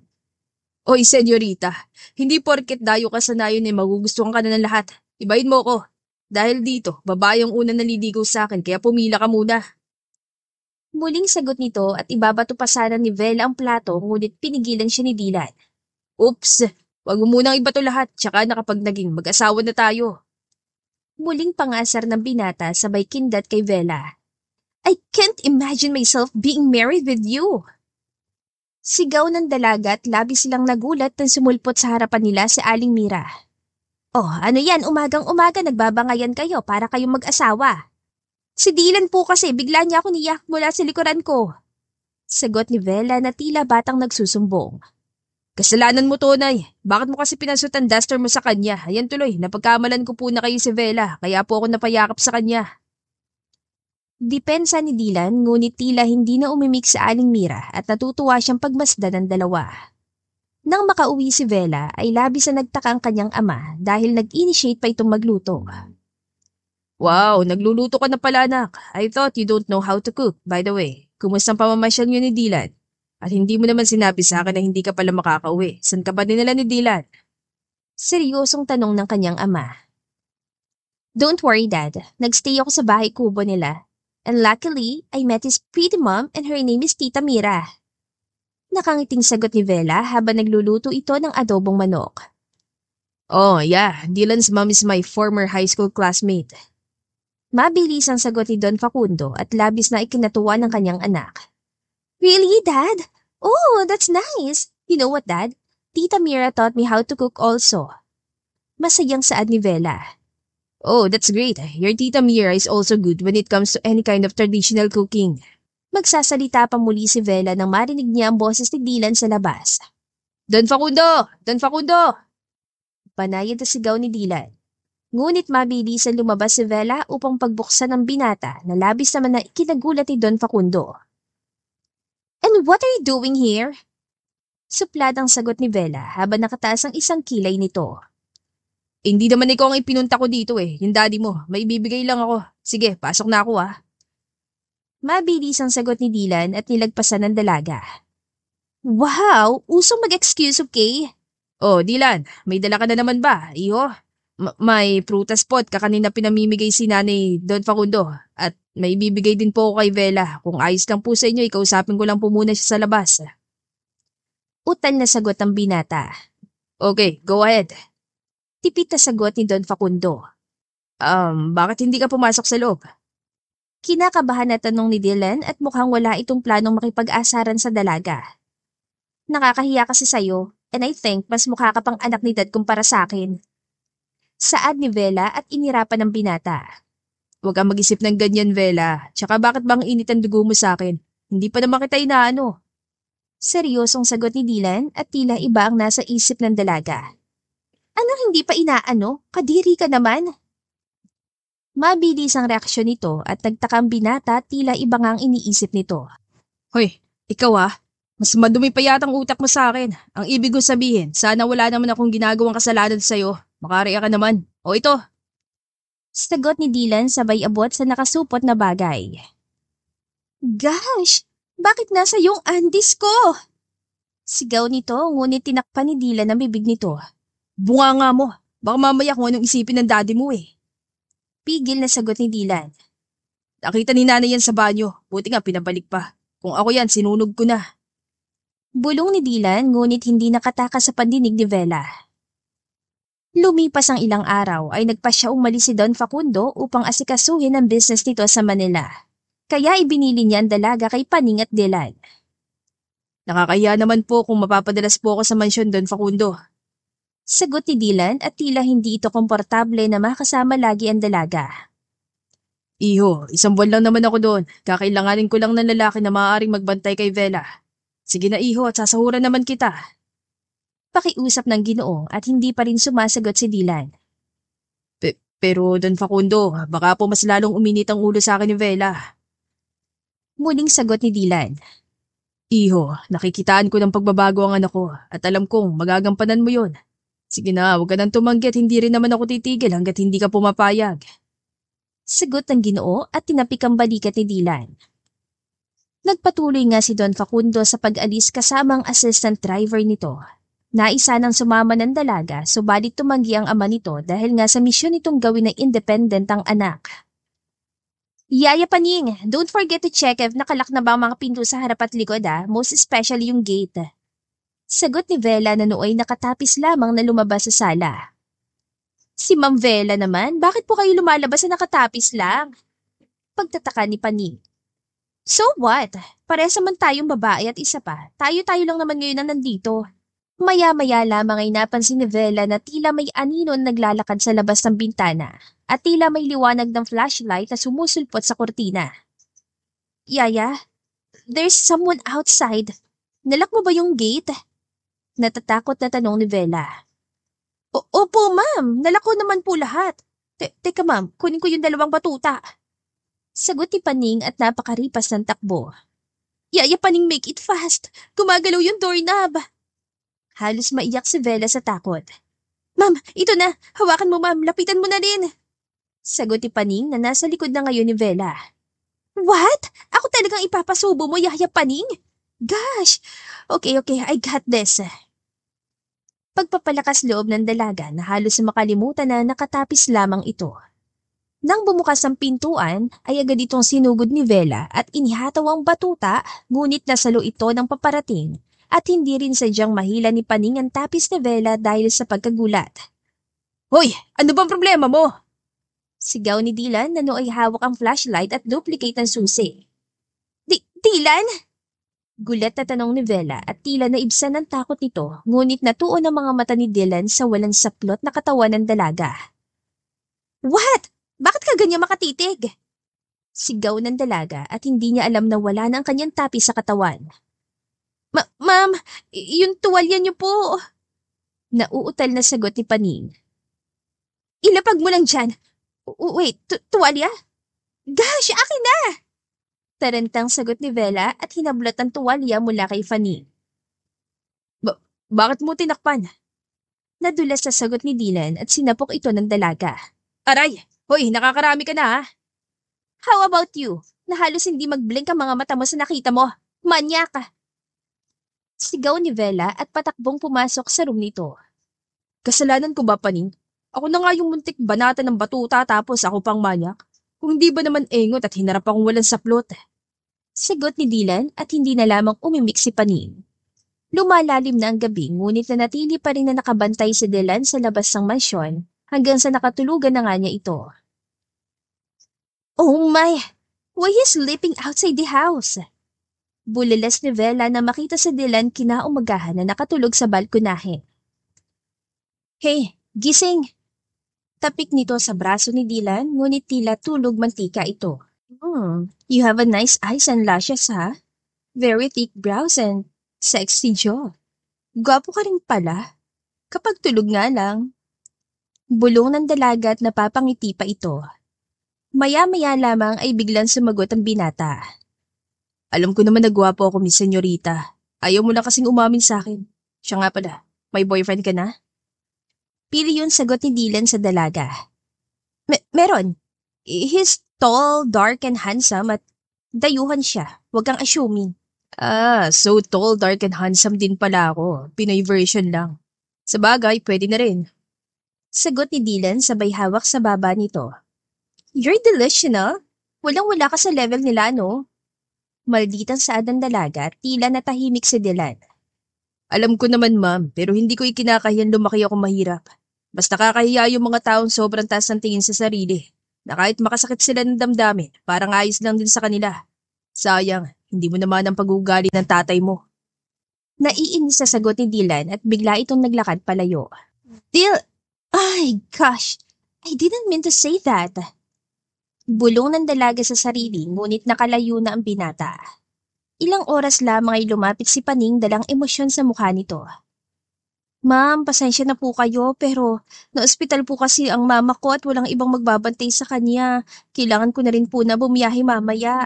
Oy, senyorita, hindi porket dayo ka sa nayon magugustuhan ka na ng lahat. Ibahin mo ko. Dahil dito, babae ang una naliligaw sa akin kaya pumila ka muna. Muling sagot nito at ibabato pa sana ni Bella ang plato ngunit pinigilan siya ni Dylan. Oops, wag mo munang ibato lahat tsaka na kapag naging mag-asawa na tayo. Muling pangasar ng binata sabay kindat kay Bella. I can't imagine myself being married with you. Sigaw ng dalaga at labis silang nagulat nang sumulpot sa harapan nila si Aling Mira. Oh, ano yan, umagang-umaga nagbabangayan kayo para kayong mag-asawa. Si Dylan po kasi bigla niya ako niyak mula sa likuran ko. Sagot ni Bella na tila batang nagsusumbong. Kasalanan mo to, Nay. Bakit mo kasi pinasot ang duster mo sa kanya? Ayan tuloy, napagkamalan ko po na kayo si Bella, kaya po ako napayakap sa kanya. Depensa ni Dylan ngunit tila hindi na umimik sa Aling Mira at natutuwa siyang pagmasdan ng dalawa. Nang makauwi si Bella ay labis na nagtaka ang kanyang ama dahil nag-initiate pa itong magluto. Wow, nagluluto ka na pala anak. I thought you don't know how to cook, by the way. Kumusta ang pamamasyal niyo ni Dylan? At hindi mo naman sinabi sa akin na hindi ka pala makakauwi. San ka ba dinala ni Dylan? Seryosong tanong ng kanyang ama. Don't worry, Dad. Nagstay ako sa bahay kubo nila. And luckily, I met his pretty mom and her name is Tita Mira. Nakangiting sagot ni Vela habang nagluluto ito ng adobong manok. Oh, yeah. Dylan's mom is my former high school classmate. Mabilis ang sagot ni Don Facundo at labis na ikinatuwa ng kanyang anak. Really, Dad? Oh, that's nice. You know what, Dad? Tita Mira taught me how to cook also. Masayang saad ni Vela. Oh, that's great. Your Tita Mira is also good when it comes to any kind of traditional cooking. Magsasalita pa muli si Vela nang marinig niya ang boses ni Dylan sa labas. Don Facundo! Don Facundo! Panayad na sigaw ni Dylan. Ngunit mabilisan lumabas si Vela upang pagbuksan ang binata na labis naman na ikinagulat ni Don Facundo. And what are you doing here? Suplad ang sagot ni Vela habang nakataas ang isang kilay nito. Hindi naman ikaw ang ipinunta ko dito yung daddy mo. May bibigay lang ako. Sige, pasok na ako Mabilis ang sagot ni Dylan at nilagpasan ng dalaga. Wow! Usong mag-excuse, okay? Oh, Dylan, may dala ka na naman ba, iho? May prutas pot kakanina pinamimigay si Nanay Don Facundo. At may bibigay din po ako kay Vela. Kung ayos lang po sa inyo, ikausapin ko lang po muna siya sa labas. Utal na sagot ang binata. Okay, go ahead. Tipit na sagot ni Don Facundo. Bakit hindi ka pumasok sa loob? Kinakabahan na tanong ni Dylan at mukhang wala itong planong makipag-asaran sa dalaga. Nakakahiya kasi sa'yo, and I think mas mukha ka pang anak ni Dad kumpara sa akin. Saad ni Vela at inirapan ng binata. Huwag kang mag-isip ng ganyan, Vela. Tsaka bakit bang init ang dugo mo sa akin? Hindi pa naman kita inaano. Seryosong sagot ni Dylan at tila iba ang nasa isip ng dalaga. Anong hindi pa inaano? Kadiri ka naman. Mabilis ang reaksyon nito at nagtakang binata tila iba nga ang iniisip nito. Hoy, ikaw mas madumi pa yatang utak mo sa akin. Ang ibig ko sabihin, sana wala naman akong ginagawang kasalanan sa'yo. Makariya ka naman. O ito. Sagot ni Dylan sabay abot sa nakasupot na bagay. Gosh! Bakit nasa yung andis ko? Sigaw nito ngunit tinakpan ni Dylan ang bibig nito. Bunga nga mo. Baka mamaya kung anong isipin ng daddy mo Pigil na sagot ni Dylan. Nakita ni nanay yan sa banyo. Buti nga pinabalik pa. Kung ako yan, sinunog ko na. Bulong ni Dylan ngunit hindi nakatakas sa pandinig ni Vela. Lumipas ang ilang araw ay nagpasya umalis si Don Facundo upang asikasuhin ang business nito sa Manila. Kaya ibinili niya ang dalaga kay Paning at Dylan. Nakakahiya naman po kung mapapadalas po ako sa mansyon, Don Facundo. Sagot ni Dylan at tila hindi ito komportable na makasama lagi ang dalaga. Iho, 1 buwan lang naman ako doon. Kakailanganin ko lang ng lalaki na maaaring magbantay kay Vela. Sige na iho at sasahuran naman kita. Pakiusap ng Ginoo at hindi pa rin sumasagot si Dylan. Pero Don Facundo, baka po mas lalong uminit ang ulo sa akin ni Vela. Muling sagot ni Dylan. Iho, nakikitaan ko ng pagbabago ang anak ko at alam kong magagampanan mo yon. Sige na, huwag ka nang tumanggi at hindi rin naman ako titigil hanggat hindi ka pumapayag. Sagot ng Ginoo at tinapik ang balikat ni Dylan. Nagpatuloy nga si Don Facundo sa pag-alis kasama ang assistant driver nito. Naisa nang sumama ng dalaga subalit tumanggi ang ama nito dahil nga sa misyon nitong gawin na independent ang anak. Yaya Paning, don't forget to check if nakalak na ba ang mga pinto sa harap at likod most especially yung gate. Sagot ni Vela na nooy nakatapis lamang na lumabas sa sala. Si Ma'am Vela naman, bakit po kayo lumalabas na nakatapis lang? Pagtataka ni Paning. So what? Parehas naman tayong babae at isa pa. Tayo-tayo lang naman ngayon na nandito. Maya-maya lamang ay napansin ni Vela na tila may aninon naglalakad sa labas ng bintana at tila may liwanag ng flashlight na sumusulpot sa kortina. Yaya, there's someone outside. Nalak mo ba yung gate? Natatakot na tanong ni Vela. Opo, ma'am. Nalako naman po lahat. Teka, ma'am. Kunin ko yung 2 batuta. Sagot ni Paning at napakaripas ng takbo. Yaya Paning, make it fast. Gumagalaw yung doorknob. Halos maiyak si Vela sa takot. Ma'am, ito na. Hawakan mo, ma'am. Lapitan mo na din. Sagot ni Paning na nasa likod na ngayon ni Vela. What? Ako talagang ipapasubo mo, Yaya Paning? Gosh! Okay, I got this. Pagpapalakas loob ng dalaga na halos makalimutan na nakatapis lamang ito. Nang bumukas ang pintuan, ay agad itong sinugod ni Vela at inihataw ang batuta, ngunit nasalo ito ng paparating at hindi rin sadyang mahila ni Paning ang tapis ni Vela dahil sa pagkagulat. Hoy, ano bang problema mo? Sigaw ni Dylan na nooy hawak ang flashlight at duplicate ng susi. Dylan? Gulat na tanong ni Vela at tila naibsan ng takot nito, ngunit natuon ang mga mata ni Dylan sa walang saplot na katawan ng dalaga. What? Bakit ka ganyan makatitig? Sigaw ng dalaga at hindi niya alam na wala na ang kanyang tapi sa katawan. Ma'am, yung tuwalya niyo po. Nauutal na sagot ni Paning. Ilapag mo lang dyan. Wait, tuwalya? Gosh, akin na! Tarantang sagot ni Vela at hinablot ang tuwalya mula kay Fanny. Bakit mo tinakpan? Nadulas sa sagot ni Dylan at sinapok ito ng dalaga. Aray! Hoy, nakakarami ka na ha? How about you? Na halos hindi mag-blink ang mga mata mo sa nakita mo. Manyak ka! Sigaw ni Vela at patakbong pumasok sa room nito. Kasalanan ko ba, Paning? Ako na nga yung muntik banata ng batuta tapos ako pang manyak. Kung di ba naman engot at hinarap akong walang saplot. Sagot ni Dylan at hindi na lamang umimik si Paning. Lumalalim na ang gabi ngunit nanatili pa rin na nakabantay si Dylan sa labas ng mansyon hanggang sa nakatulugan na nga niya ito. Oh my! Why is sleeping outside the house? Bulilas ni Vela na makita si Dylan kinaumagahan na nakatulog sa balkonahe. Hey, gising! Tapik nito sa braso ni Dylan ngunit tila tulog mantika ito. You have a nice eyes and lashes ha? Very thick brows and sexy jaw. Gwapo ka rin pala. Kapag tulog nga lang. Bulong ng dalaga at napapangiti pa ito. Maya-maya lamang ay biglang sumagot ang binata. Alam ko naman na gwapo ako, Miss Senyorita. Ayaw mo na kasing umamin sa akin. Siya nga pala, may boyfriend ka na? Pili yun sagot ni Dylan sa dalaga. Meron. He's tall, dark, and handsome at dayuhan siya. Huwag kang assuming. So tall, dark, and handsome din pala ako. Pinoy version lang. Sa bagay, pwede na rin. Sagot ni Dylan sabay hawak sa baba nito. You're delusional. Walang-wala ka sa level nila, no? Malditang saad ng dalaga at tila natahimik si Dylan. Alam ko naman, ma'am, pero hindi ko ikinakahiyan lumaki ako mahirap. Basta kakahiya yung mga taong sobrang taas ng tingin sa sarili, na kahit makasakit sila ng damdamin, parang ayos lang din sa kanila. Sayang, hindi mo naman ang pag-uugali ng tatay mo. Naiinis sa sagot ni Dylan at bigla itong naglakad palayo. Ay, gosh, I didn't mean to say that. Bulong ng dalaga sa sarili ngunit nakalayo na ang binata. Ilang oras lamang ay lumapit si Paning dalang emosyon sa mukha nito. Ma'am, pasensya na po kayo pero na-ospital po kasi ang mama ko at walang ibang magbabantay sa kanya. Kailangan ko na rin po na bumiyahe mamaya.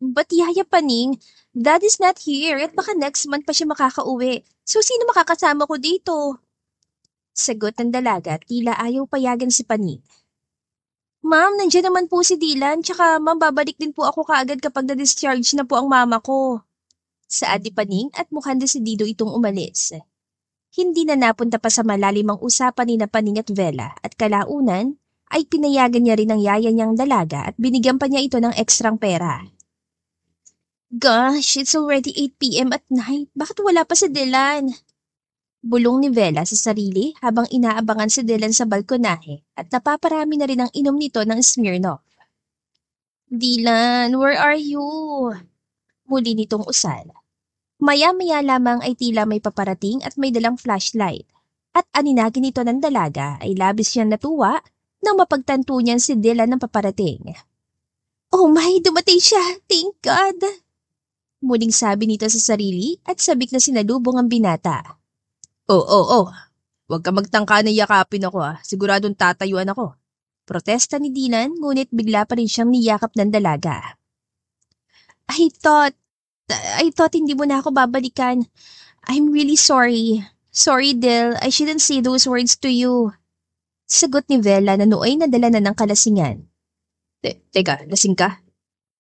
But yaya Paning, Dad is not here at baka next month pa siya makakauwi. So sino makakasama ko dito? Sagot ng dalaga tila ayaw payagan si Paning. Ma'am, nandiyan naman po si Dylan, tsaka ma'am babalik din po ako kaagad kapag na-discharge na po ang mama ko. Saad ni Paning at mukhang desidido itong umalis. Hindi na napunta pa sa malalim ang usapan ni na Paning at Vela at kalaunan ay pinayagan niya rin ang yaya niyang dalaga at binigyan pa niya ito ng ekstrang pera. Gosh, it's already 8 p.m. at night. Bakit wala pa si Dylan? Bulong ni Vela sa sarili habang inaabangan si Dylan sa balkonahe at napaparami na rin ang inom nito ng Smirnoff. Dylan, where are you? Muli nitong usal. Maya-maya lamang ay tila may paparating at may dalang flashlight. At aninagin nito ng dalaga ay labis siyang natuwa nang mapagtanto niyan si Dylan ng paparating. Oh my, dumating siya! Thank God! Muling sabi nito sa sarili at sabik na sinalubong ang binata. Oh. Huwag ka magtangka na yakapin ako Siguradong tatayuan ako. Protesta ni Dylan ngunit bigla pa rin siyang niyakap ng dalaga. I thought hindi mo na ako babalikan. I'm really sorry. Sorry, Del. I shouldn't say those words to you. Sagot ni Vela na nooy nadala na ng kalasingan. Teka, lasing ka?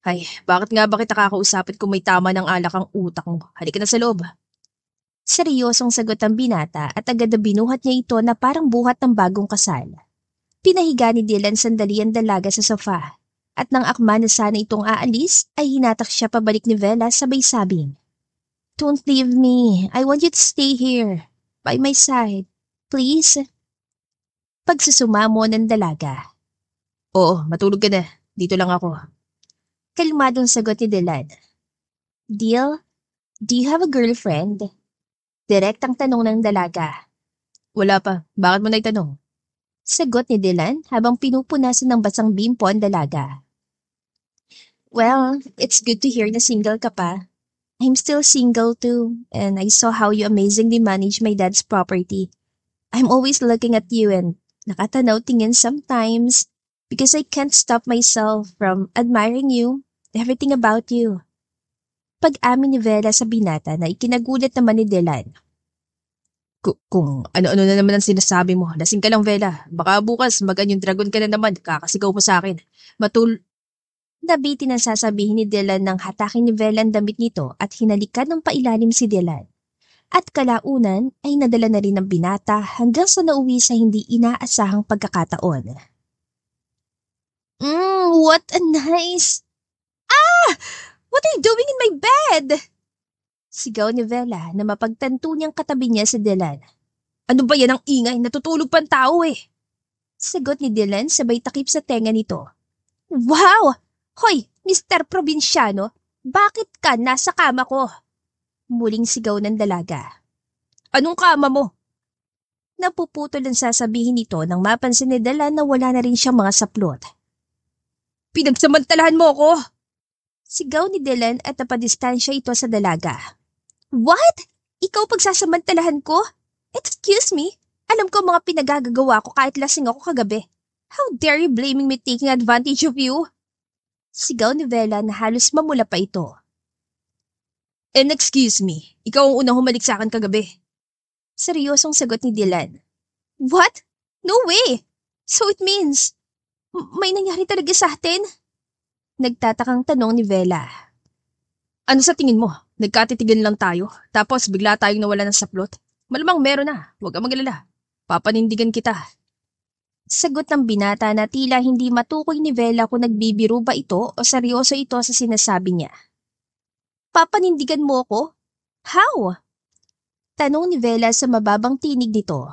Ay, bakit nga ba kita kakausapin kung may tama ng alak ang utak mo? Halika na sa loob. Seryosong sagot ang binata at agad na binuhat niya ito na parang buhat ng bagong kasal. Pinahiga ni Dylan sandali ang dalaga sa sofa. At nang akma na sana itong aalis, ay hinatak siya pabalik ni Vela sabay sabing, "Don't leave me. I want you to stay here. By my side. Please." Pagsusumamo ng dalaga. Oo, matulog ka na. Dito lang ako. Kalmadong sagot ni Dylan. "Deal, do you have a girlfriend?" Direktang tanong ng dalaga. Wala pa. Bakit mo naitanong? Sagot ni Dylan habang pinupunasan ng basang bimpo ang dalaga. "Well, it's good to hear na single ka pa. I'm still single too, and I saw how you amazingly manage my dad's property. I'm always looking at you and nakatanaw tingin sometimes because I can't stop myself from admiring you, everything about you." Pag-amin ni Vela sa binata na ikinagulat naman ni Dylan. Kung ano-ano na naman ang sinasabi mo, lasing ka lang, Vela. Baka bukas mag-anyong dragon ka na naman, kakasigaw mo sa akin. Nabitin ang sasabihin ni Dylan nang hatakin ni Vela ang damit nito at hinalikan ng pailalim si Dylan. At kalaunan ay nadala na rin ng binata hanggang sa nauwi sa hindi inaasahang pagkakataon. What a nice... Ah! What are you doing in my bed? Sigaw ni Vela na mapagtanto niyang katabi niya si Dylan. Ano ba yan ang ingay? Natutulog pa ang tao eh. Sagot ni Dylan sabay takip sa tenga nito. Wow! Hoy, Mr. Probinsyano, bakit ka nasa kama ko? Muling sigaw ng dalaga. Anong kama mo? Napuputol ang sasabihin nito nang mapansin ni Dylan na wala na rin siyang mga saplot. Pinagsamantalahan mo ako! Sigaw ni Dylan at napadistansya ito sa dalaga. What? Ikaw pagsasamantalahan ko? Excuse me? Alam ko mga pinagagagawa ko kahit lasing ako kagabi. How dare you blaming me taking advantage of you? Sigaw ni Vela na halos mamula pa ito. And excuse me, ikaw ang unang humalik sa akin kagabi. Seryosong sagot ni Dylan. What? No way! So it means, may nangyari talaga sa atin? Nagtatakang tanong ni Vela. Ano sa tingin mo? Nagkatitigan lang tayo, tapos bigla tayong nawala ng saplot? Malamang meron na, huwag kang magalala. Papanindigan kita. Sagot ng binata na tila hindi matukoy ni Vela kung nagbibiro ba ito o seryoso ito sa sinasabi niya. Papanindigan mo ako? How? Tanong ni Vela sa mababang tinig nito.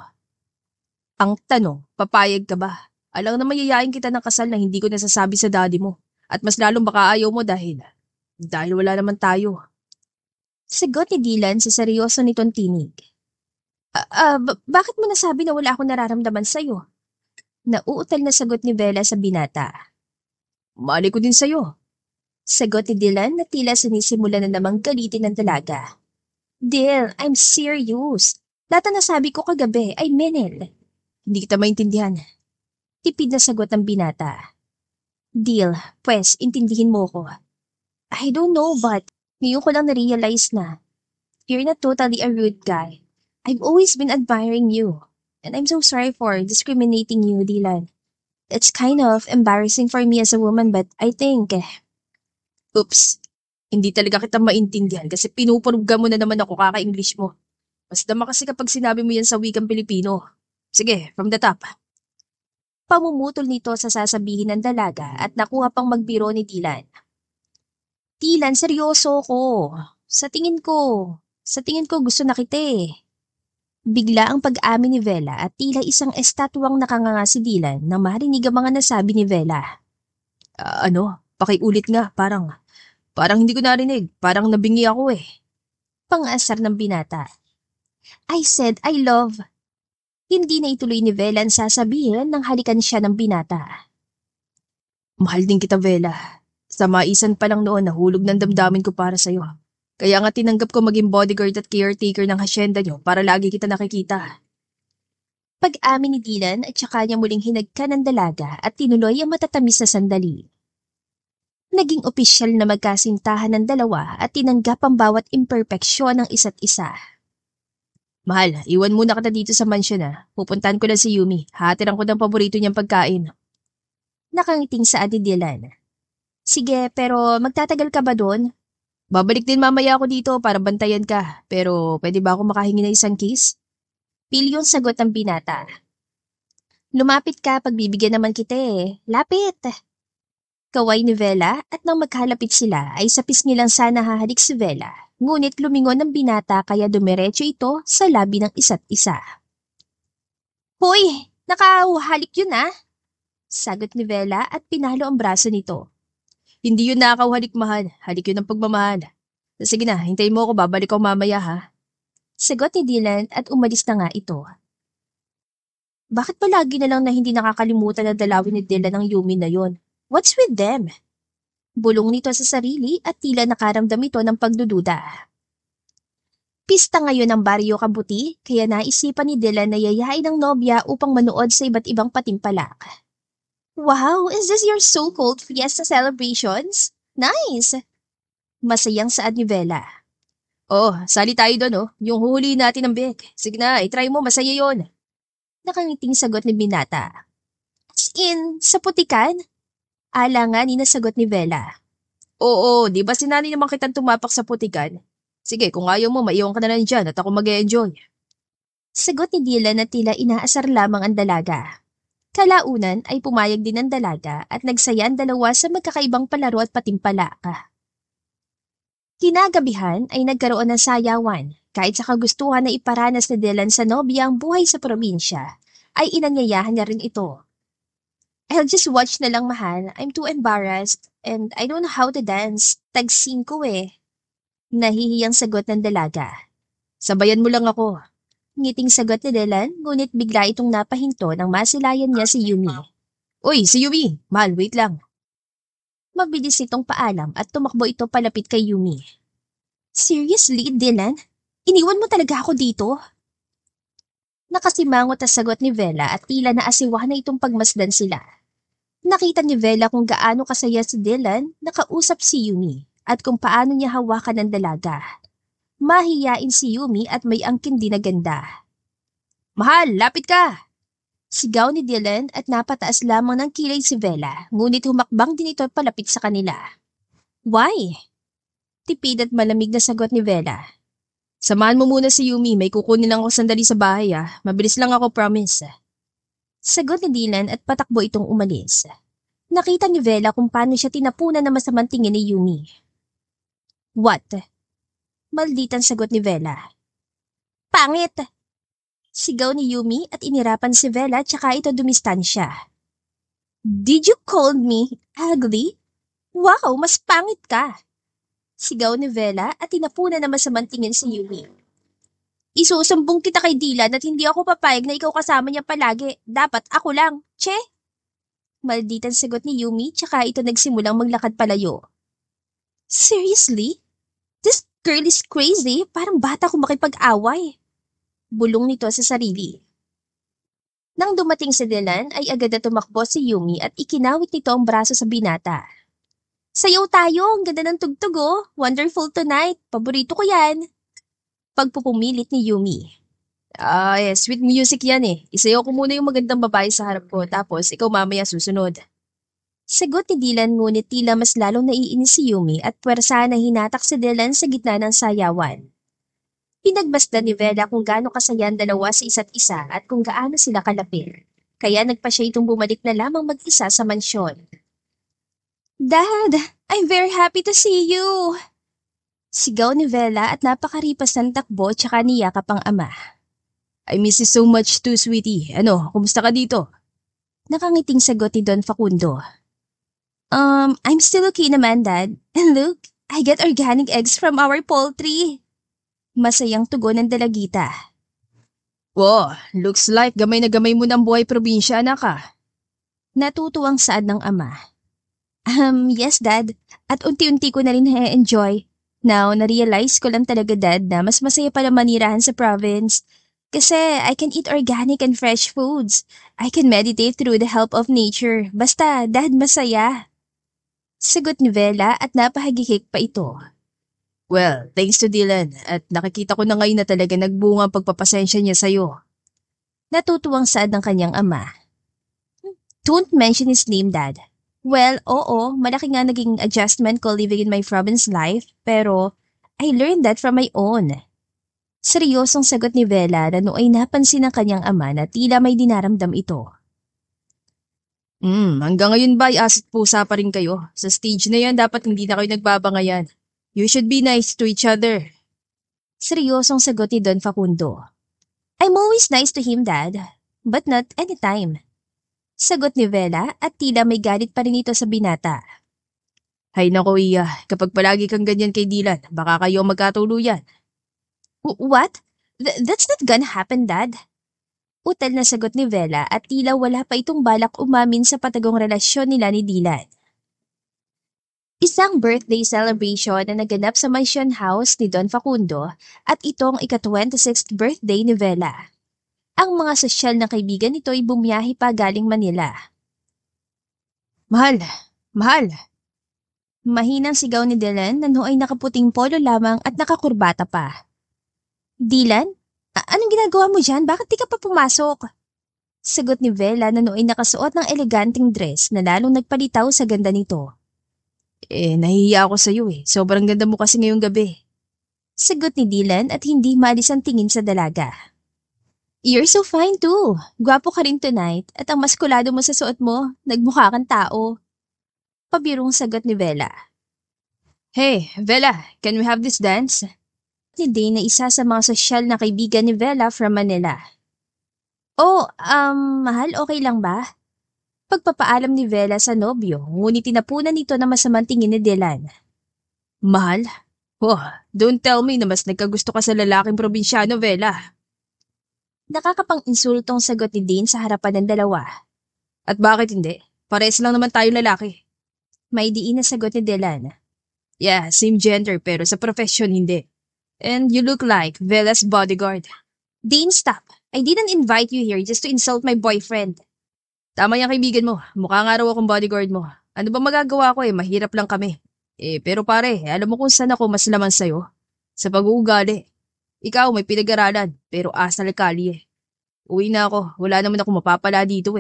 Ang tanong, papayag ka ba? Alang na mayayain kita ng kasal na hindi ko nasasabi sa daddy mo. At mas lalong baka ayaw mo dahil wala naman tayo. Sagot ni Dylan sa seryoso nitong tinig. Bakit mo nasabi na wala akong nararamdaman sa'yo? Nauutal na sagot ni Vela sa binata. Mali ko din sa'yo. Sagot ni Dylan na tila sinisimula na namang galitin ng dalaga. Dyl, I'm serious. Lahat na nasabi ko kagabi ay menel. Hindi kita maintindihan. Tipid na sagot ng binata. Dyl, pues, intindihin mo ko. I don't know but ngayon ko lang na-realize na you're not totally a rude guy. I've always been admiring you. And I'm so sorry for discriminating you, Dylan. It's kind of embarrassing for me as a woman but I think... Oops, hindi talaga kita maintindihan kasi pinupurugga mo na naman ako kaka-English mo. Mas dama kasi kapag sinabi mo yan sa wikang Pilipino. Sige, from the top. Pamumutol nito sa sasabihin ng dalaga at nakuha pang magbiro ni Dylan. Dylan, seryoso ko. Sa tingin ko gusto na kita eh. Bigla ang pag-amin ni Vela at tila isang estatwang nakanganga si Dylan nang marinig ang mga nasabi ni Vela. Pakiulit nga, parang hindi ko narinig, parang nabingi ako eh. Pang-asar ng binata. I said I love. Hindi na ituloy ni Vela ang sasabihin nang halikan siya ng binata. Mahal din kita, Vela. Sa maisan pa lang noon nahulog ng damdamin ko para sa'yo. Kaya nga tinanggap ko maging bodyguard at caretaker ng hasyenda niyo para lagi kita nakikita. Pag-amin ni Dylan at saka niya muling hinagkan ng dalaga at tinuloy ang matatamis na sandali. Naging opisyal na magkasintahan ng dalawa at tinanggap ang bawat imperpeksyon ng isa't isa. Mahal, iwan muna kita dito sa mansyon na. Pupuntahan ko lang si Yumi. Hatiran ko ng paborito niyang pagkain. Nakangiting saad ni Dylan. Sige, pero magtatagal ka ba doon? Babalik din mamaya ako dito para bantayan ka. Pero pwede ba ako makahingi ng isang kiss? Pilyong sagot ng binata. Lumapit ka, pagbibigyan naman kita eh. Lapit! Kaway ni Vela at nang magkalapit sila ay sa pisngi lang sana hahalik si Vela. Ngunit lumingon ng binata kaya dumiretso ito sa labi ng isa't isa. Hoy! Nakahalik yun ah! Sagot ni Vela at pinalo ang braso nito. Hindi yun nakakauhalik, mahal. Halik yun ng pagmamahal. Sige na, hintayin mo ako, babalik ako mamaya ha. Sagot ni Dylan at umalis na nga ito. Bakit ba lagi na lang na hindi nakakalimutan na dalawin ni Dylan ang Yumi na yon? What's with them? Bulong nito sa sarili at tila nakaramdam ito ng pagdududa. Pista ngayon ng Baryo Kabuti kaya naisipan ni Dylan na yayain ng nobya upang manood sa iba't ibang patimpalak. Wow, is this your so-called fiesta celebrations? Nice! Masayang saad ni Vela. Oh, sali tayo doon oh. Yung huhulihin natin ng bek. Sige na, itry mo, masaya yon. Nakangiting sagot ni binata. As in, sa putikan? Alangan ni nasagot ni Vela. Oo, di ba sinani naman kitang tumapak sa putikan? Sige, kung ayaw mo, maiwan ka na lang dyan at ako mag-e-enjoy. Sagot ni Dylan na tila inaasar lamang ang dalaga. Kalaunan ay pumayag din ang dalaga at nagsaya ang dalawa sa magkakaibang palaro at patimpalaka. Kinagabihan ay nagkaroon ng sayawan. Kahit sa kagustuhan na iparanas ni Dylan sa nobya ang buhay sa probinsya, ay inanyayahan niya rin ito. I'll just watch na lang, mahal. I'm too embarrassed and I don't know how to dance. Tag-5 eh. Nahihiyang sagot ng dalaga. Sabayan mo lang ako. Ngiting sagot ni Dylan, ngunit bigla itong napahinto nang masilayan niya si Yumi. Uy, si Yumi. Mahal, wait lang. Mabilis itong paalam at tumakbo ito palapit kay Yumi. Seriously, Dylan? Iniwan mo talaga ako dito? Nakasimangot ang sagot ni Vela at tila naasiwa na itong pagmasdan sila. Nakita ni Vela kung gaano kasaya si Dylan nakausap si Yumi at kung paano niya hawakan ang dalaga. Mahiyain si Yumi at may angkin din na ganda. Mahal, lapit ka! Sigaw ni Dylan at napataas lamang ng kilay si Vela, ngunit humakbang din ito palapit sa kanila. Why? Tipid at malamig na sagot ni Vela. Samahan mo muna si Yumi, may kukunin lang ako sandali sa bahay ah. Mabilis lang ako, promise. Sagot ni Dylan at patakbo itong umalis. Nakita ni Vela kung paano siya tinapunan na masamang tingin ni Yumi. What? Malditan sagot ni Vela. Pangit! Sigaw ni Yumi at inirapan si Vela tsaka ito dumistansya. Did you call me ugly? Wow, mas pangit ka! Sigaw ni Vela at tinapunan na masamang tingin si Yumi. Isusumbong kita kay Dylan at hindi ako papayag na ikaw kasama niya palagi. Dapat ako lang. Che? Malditan sagot ni Yumi tsaka ito nagsimulang maglakad palayo. Seriously? This girl is crazy. Parang bata kung makipag-away. Bulong nito sa sarili. Nang dumating si Dylan ay agad na tumakbo si Yumi at ikinawit nito ang braso sa binata. Sayaw tayo, ang ganda ng tugtog oh. Wonderful tonight. Paborito ko yan. Pagpupumilit ni Yumi. Sweet music yan eh. Isayaw ko muna yung magandang babae sa harap ko, tapos ikaw mamaya susunod. Sagot ni Dylan ngunit tila mas lalong naiinis si Yumi at puwersa na hinatak si Dylan sa gitna ng sayawan. Pinagbasdan ni Vela kung gaano kasaya ang dalawa sa isa't isa at kung gaano sila kalapit. Kaya nagpa siya itong bumalik na lamang mag-isa sa mansyon. Dad, I'm very happy to see you! Sigaw ni Vela at napakaripas ng takbo tsaka niyakap ang ama. I miss you so much too, sweetie. Ano, kumusta ka dito? Nakangiting sagot ni Don Facundo. I'm still okay naman, Dad. And look, I get organic eggs from our poultry. Masayang tugon ng dalagita. Wow, looks like gamay na gamay mo ng buhay probinsya, anak ka. Natutuwang saad ng ama. Yes, Dad. At unti-unti ko na rin na-enjoy. Now, na-realize ko lang talaga, Dad, na mas masaya pala manirahan sa province. Kasi I can eat organic and fresh foods. I can meditate through the help of nature. Basta, Dad, masaya. Sagot ni Vela at napahagikik pa ito. Well, thanks to Dylan at nakikita ko na ngayon na talaga nagbunga ang pagpapasensya niya sa'yo. Natutuwang saad ng kanyang ama. Don't mention his name, Dad. Well, oo, malaki nga naging adjustment ko living in my province life, pero I learned that from my own. Seryosong sagot ni Vela na nooy napansin ng kanyang ama na tila may dinaramdam ito. Hanggang ngayon ba ay asit pusa pa rin kayo? Sa stage na yan, dapat hindi na kayo nagbabangayan. You should be nice to each other. Seryosong sagot ni Don Facundo. I'm always nice to him, Dad, but not anytime. Sagot ni Vela at tila may galit pa rin ito sa binata. Hay nako Iya, kapag palagi kang ganyan kay Dylan, baka kayo magkatuluyan. What? That's not gonna happen, Dad. Utal na sagot ni Vela at tila wala pa itong balak umamin sa patagong relasyon nila ni Dylan. Isang birthday celebration na naganap sa mansion house ni Don Facundo at itong ika-26th birthday ni Vela. Ang mga sosyal na kaibigan nito ay bumiyahe pa galing Manila. Mahal, mahal. Mahinang sigaw ni Dylan na nooy nakaputing polo lamang at nakakurbata pa. Dylan? Anong ginagawa mo dyan? Bakit di ka pa pumasok? Sagot ni Vela na nooy nakasuot ng eleganteng dress na lalong nagpalitaw sa ganda nito. Nahihiya ako sa'yo Sobrang ganda mo kasi ngayong gabi. Sagot ni Dylan at hindi maalis ang tingin sa dalaga. You're so fine too. Gwapo ka rin tonight at ang maskulado mo sa suot mo, nagmukha kang tao. Pabirong sagot ni Vela. Hey, Vela, can we have this dance? Ni Dane na isa sa mga sosyal na kaibigan ni Vela from Manila. Oh, mahal, okay lang ba? Pagpapaalam ni Vela sa nobyo, ngunit tinapunan nito na masamang tingin ni Dylan. Mahal? Oh, don't tell me na mas nagkagusto ka sa lalaking probinsyano, Vela. Nakakapang-insultong sagot ni Dane sa harapan ng dalawa. At bakit hindi? Pares lang naman tayo lalaki. May diin na sagot ni Dylan. Yeah, same gender pero sa profession hindi. And you look like Vela's bodyguard. Dane, stop. I didn't invite you here just to insult my boyfriend. Tama yung kaibigan mo. Mukha nga raw akong bodyguard mo. Ano ba magagawa ko mahirap lang kami. Pero pare, alam mo kung saan ako mas laman sa'yo? Sa pag-uugali. Ikaw may pinag-aralan, pero asal kali Uwi na ako, wala naman ako mapapala dito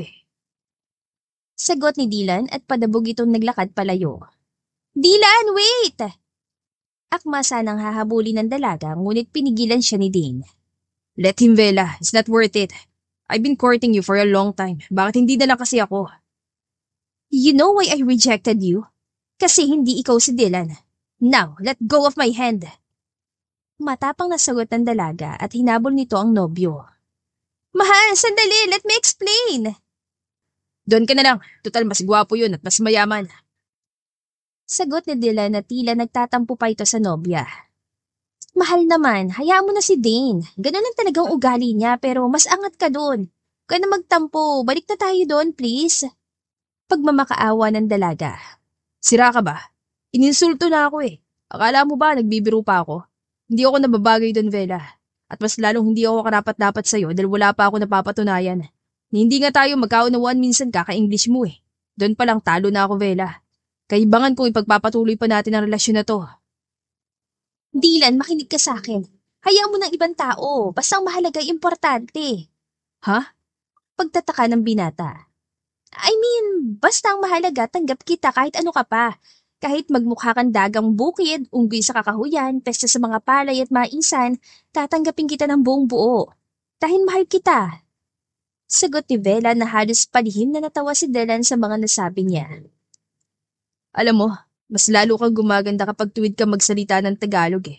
Sagot ni Dylan at padabog itong naglakad palayo. Dylan, wait! Akma sanang hahabulin ng dalaga ngunit pinigilan siya ni Dane. Let him, Vela. It's not worth it. I've been courting you for a long time. Bakit hindi na lang kasi ako? You know why I rejected you? Kasi hindi ikaw si Dylan. Now, let go of my hand. Matapang na sagot ng dalaga at hinabol nito ang nobyo. Mahal, sandali, let me explain. Doon ka na lang. Total, mas gwapo yun at mas mayaman. Sagot ni Dylan na tila nagtatampo pa ito sa nobya. Mahal naman, hayaan mo na si Dane. Ganun lang talagang ugali niya pero mas angat ka doon. Huwag ka na magtampo, balik na tayo doon please. Pagmamakaawa ng dalaga. Sira ka ba? Ininsulto na ako Akala mo ba nagbibiro pa ako? Hindi ako nababagay doon, Vela. At mas lalong hindi ako karapat-dapat sa'yo dahil wala pa ako napapatunayan. Hindi nga tayo magkaunawaan minsan kaka-English mo Doon pa lang talo na ako, Vela. Kaibangan kong ipagpapatuloy pa natin ang relasyon na to. Dylan, makinig ka sa akin. Hayaan mo ng ibang tao, basta ang mahalaga ay importante. Ha? Pagtataka ng binata. I mean, basta ang mahalaga tanggap kita kahit ano ka pa. Kahit magmukha kang dagang bukid, unggoy sa kakahuyan, pesta sa mga palay at maisan, tatanggapin kita ng buong buo. Dahil mahal kita. Sagot ni Vela na halos palihim na natawa si Dylan sa mga nasabi niya. Alam mo, mas lalo kang gumaganda kapag tuwid ka magsalita ng Tagalog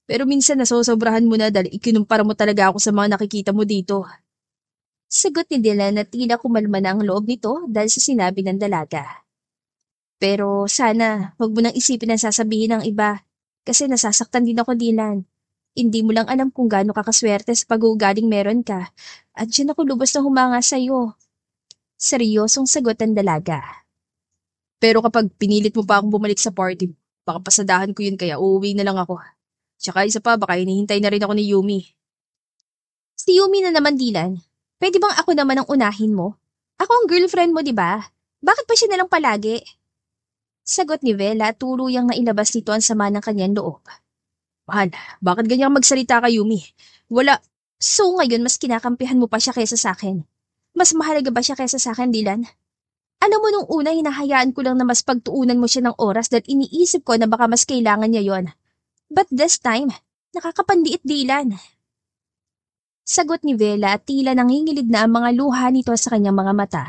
Pero minsan nasosobrahan mo na dahil ikinumpara mo talaga ako sa mga nakikita mo dito. Sagot ni Dylan na tila kumalma na ang loob nito dahil sa sinabi ng dalaga. Pero sana, huwag mo nang isipin ang sasabihin ng iba kasi nasasaktan din ako, Dylan. Hindi mo lang alam kung gaano kakaswerte sa pag-uugaling meron ka at dyan ako lubos na humanga sa'yo. Seryosong sagot ng dalaga. Pero kapag pinilit mo pa akong bumalik sa party, baka pasadahan ko yun kaya uuwi na lang ako. Tsaka isa pa, baka hinihintay na rin ako ni Yumi. Si Yumi na naman, Dylan. Pwede bang ako naman ang unahin mo? Ako ang girlfriend mo, di ba? Bakit pa siya nalang palagi? Sagot ni Vela, tuluyang nailabas nito ang sama ng kanyang loob. Mahal, bakit ganyan magsalita kay Yumi? Wala. So ngayon mas kinakampihan mo pa siya kaysa sa akin. Mas mahalaga ba siya kaysa sa akin, Dylan? Alam mo nung una hinahayaan ko lang na mas pagtuunan mo siya ng oras dahil iniisip ko na baka mas kailangan niya yon. But this time, nakakapandiit-dilan. Sagot ni Vela at tila nanginginig na ang mga luha nito sa kanyang mga mata.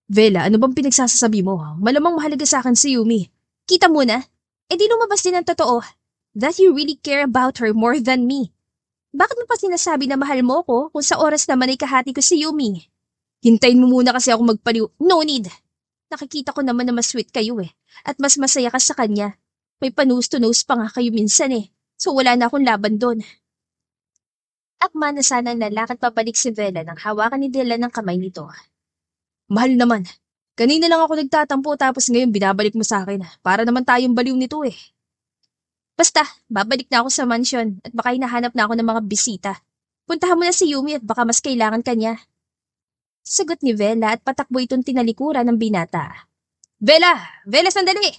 Vela, ano bang pinagsasasabi mo? Malamang mahalaga sa akin si Yumi. Kita mo na? Eh di lumabas din ang totoo. That you really care about her more than me. Bakit mo pa sinasabi na mahal mo ko kung sa oras naman ay kahati ko si Yumi? Hintayin mo muna kasi ako magpaliw. No need. Nakikita ko naman na mas sweet kayo eh. At mas masaya ka sa kanya. May panose to nose pa nga kayo minsan eh. So wala na akong laban doon. Akma na sana lalakad pabalik si Vela nang hawakan ni Dylan ng kamay nito. Mahal naman. Kanina lang ako nagtatampo tapos ngayon binabalik mo sa akin. Para naman tayong baliw nito eh. Basta, babalik na ako sa mansion at baka hinahanap na ako ng mga bisita. Puntahan mo na si Yumi at baka mas kailangan kanya. Sagot ni Vela at patakbo itong tinalikuran ng binata. Vela! Vela, sandali!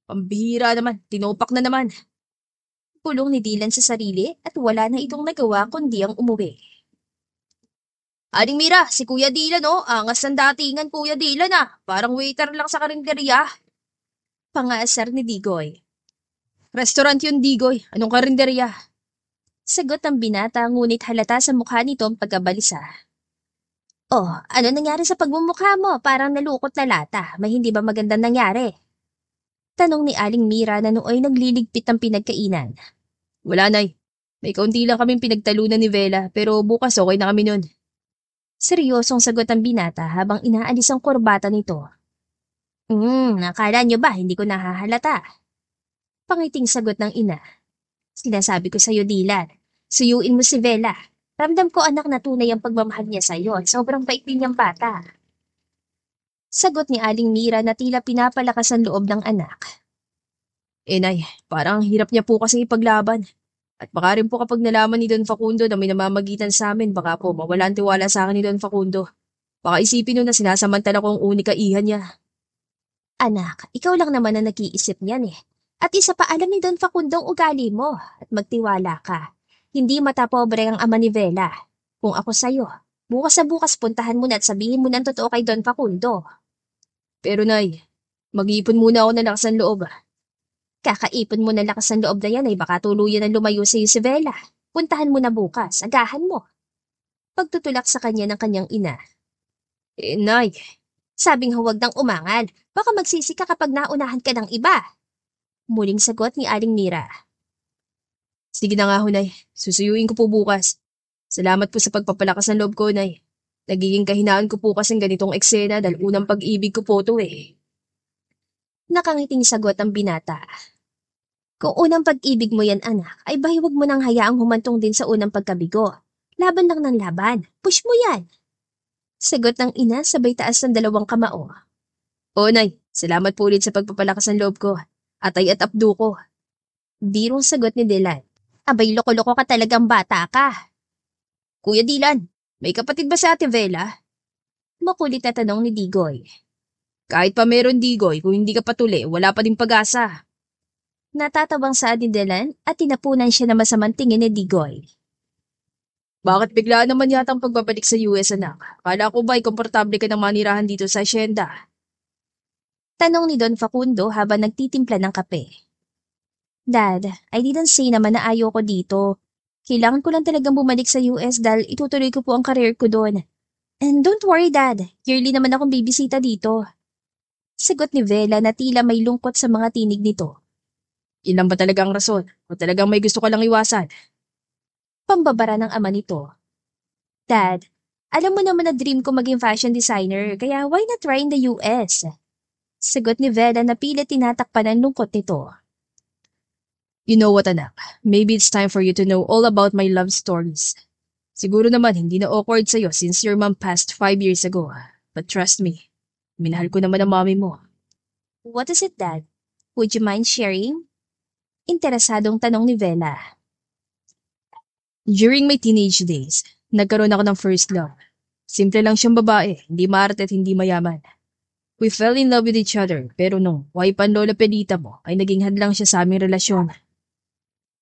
Pambihira naman. Tinopak na naman. Pulong ni Dylan sa sarili at wala na itong nagawa kundi ang umuwi. Aling Mira, si Kuya Dylan oh. Angas ng datingan, Kuya Dylan ah. Parang waiter lang sa karinderya. Pangaasar ni Digoy. Restaurant yun, Digoy. Anong karinderya? Sagot ng binata ngunit halata sa mukha nito ang pagkabalisa. Oh, ano nangyari sa pagmumukha mo? Parang nalukot na lata. May hindi ba magandang nangyari? Tanong ni Aling Mira na nooy nagliligpit ng pinagkainan. Wala, Nay. May kaunti lang kaming pinagtalunan ni Vela pero bukas okay na kami nun. Seryosong sagot ng binata habang inaalis ang korbata nito. Nakala niyo ba hindi ko nahahalata? Pangiting sagot ng ina. Sinasabi ko sa'yo, Dylan. Suyuin mo si Vela. Ramdam ko anak na tunay ang pagmamahal niya sa'yo at sobrang bait din niyang bata. Sagot ni Aling Mira na tila pinapalakas ang loob ng anak. Nay, parang hirap niya po kasi ipaglaban. At baka rin po kapag nalaman ni Don Facundo na may namamagitan sa amin, baka po mawala ang tiwala sa akin ni Don Facundo. Baka isipin nun na sinasamantala ko ang unika iha niya. Anak, ikaw lang naman ang nag-iisip niyan eh. At isa pa alam ni Don Facundo ang ugali mo at magtiwala ka. Hindi matapobre ang ama ni Vela. Kung ako sa'yo, bukas sa bukas puntahan mo na at sabihin mo ng totoo kay Don Facundo. Pero Nay, mag-iipon muna ako ng lakas ng loob. Kakaipon mo na lakas ng loob na yan ay baka tuluyan ang lumayo sa iyo si Vela. Puntahan mo na bukas, agahan mo. Pagtutulak sa kanya ng kanyang ina. Nay. Sabing huwag nang umangal, baka magsisi ka kapag naunahan ka ng iba. Muling sagot ni Aling Mira. Sige na nga ho, Nay. Susuyuin ko po bukas. Salamat po sa pagpapalakas ng loob ko, Nay. Nagiging kahinaan ko po kasing ganitong eksena dahil unang pag-ibig ko po to eh. Nakangiting sagot ang binata. Kung unang pag-ibig mo yan anak, ay bahiwag mo nang hayaang humantong din sa unang pagkabigo. Laban lang ng laban. Push mo yan. Sagot ng ina sabay taas ng dalawang kamao. Oo, Nay. Salamat po ulit sa pagpapalakas ng loob ko. Atay at apdo ko. Birong sagot ni Dylan. Abay loko-loko ka talagang bata ka. Kuya Dylan, may kapatid ba sa Ate Vela? Makulit na tanong ni Digoy. Kahit pa meron, Digoy, kung hindi ka patuli, wala pa din pag-asa. Natatabang saad ni Dylan at tinapunan siya na masamang tingin ni Digoy. Bakit bigla naman yata ang pagbabalik sa US, anak? Kala ko ba'y komportable ka ng manirahan dito sa asyenda? Tanong ni Don Facundo habang nagtitimpla ng kape. Dad, I didn't say naman na ayaw ko dito. Kailangan ko lang talagang bumalik sa US dahil itutuloy ko po ang career ko doon. And don't worry, Dad. Yearly naman akong bibisita dito. Sagot ni Vela na tila may lungkot sa mga tinig nito. Ilan ba talaga ang rason? O talagang may gusto ka lang iwasan? Pambabara ng ama nito. Dad, alam mo naman na dream ko maging fashion designer, kaya why not try in the US? Sagot ni Vela na pilit tinatakpan ang lungkot nito. You know what, anak? Maybe it's time for you to know all about my love stories. Siguro naman hindi na awkward sa'yo since your mom passed 5 years ago. But trust me, minahal ko naman ang mommy mo. What is it, Dad? Would you mind sharing? Interesadong tanong ni Vela. During my teenage days, nagkaroon ako ng first love. Simple lang siyang babae, hindi maarte at hindi mayaman. We fell in love with each other, pero nung waipan lola pelita mo, ay naging hadlang siya sa aming relasyon.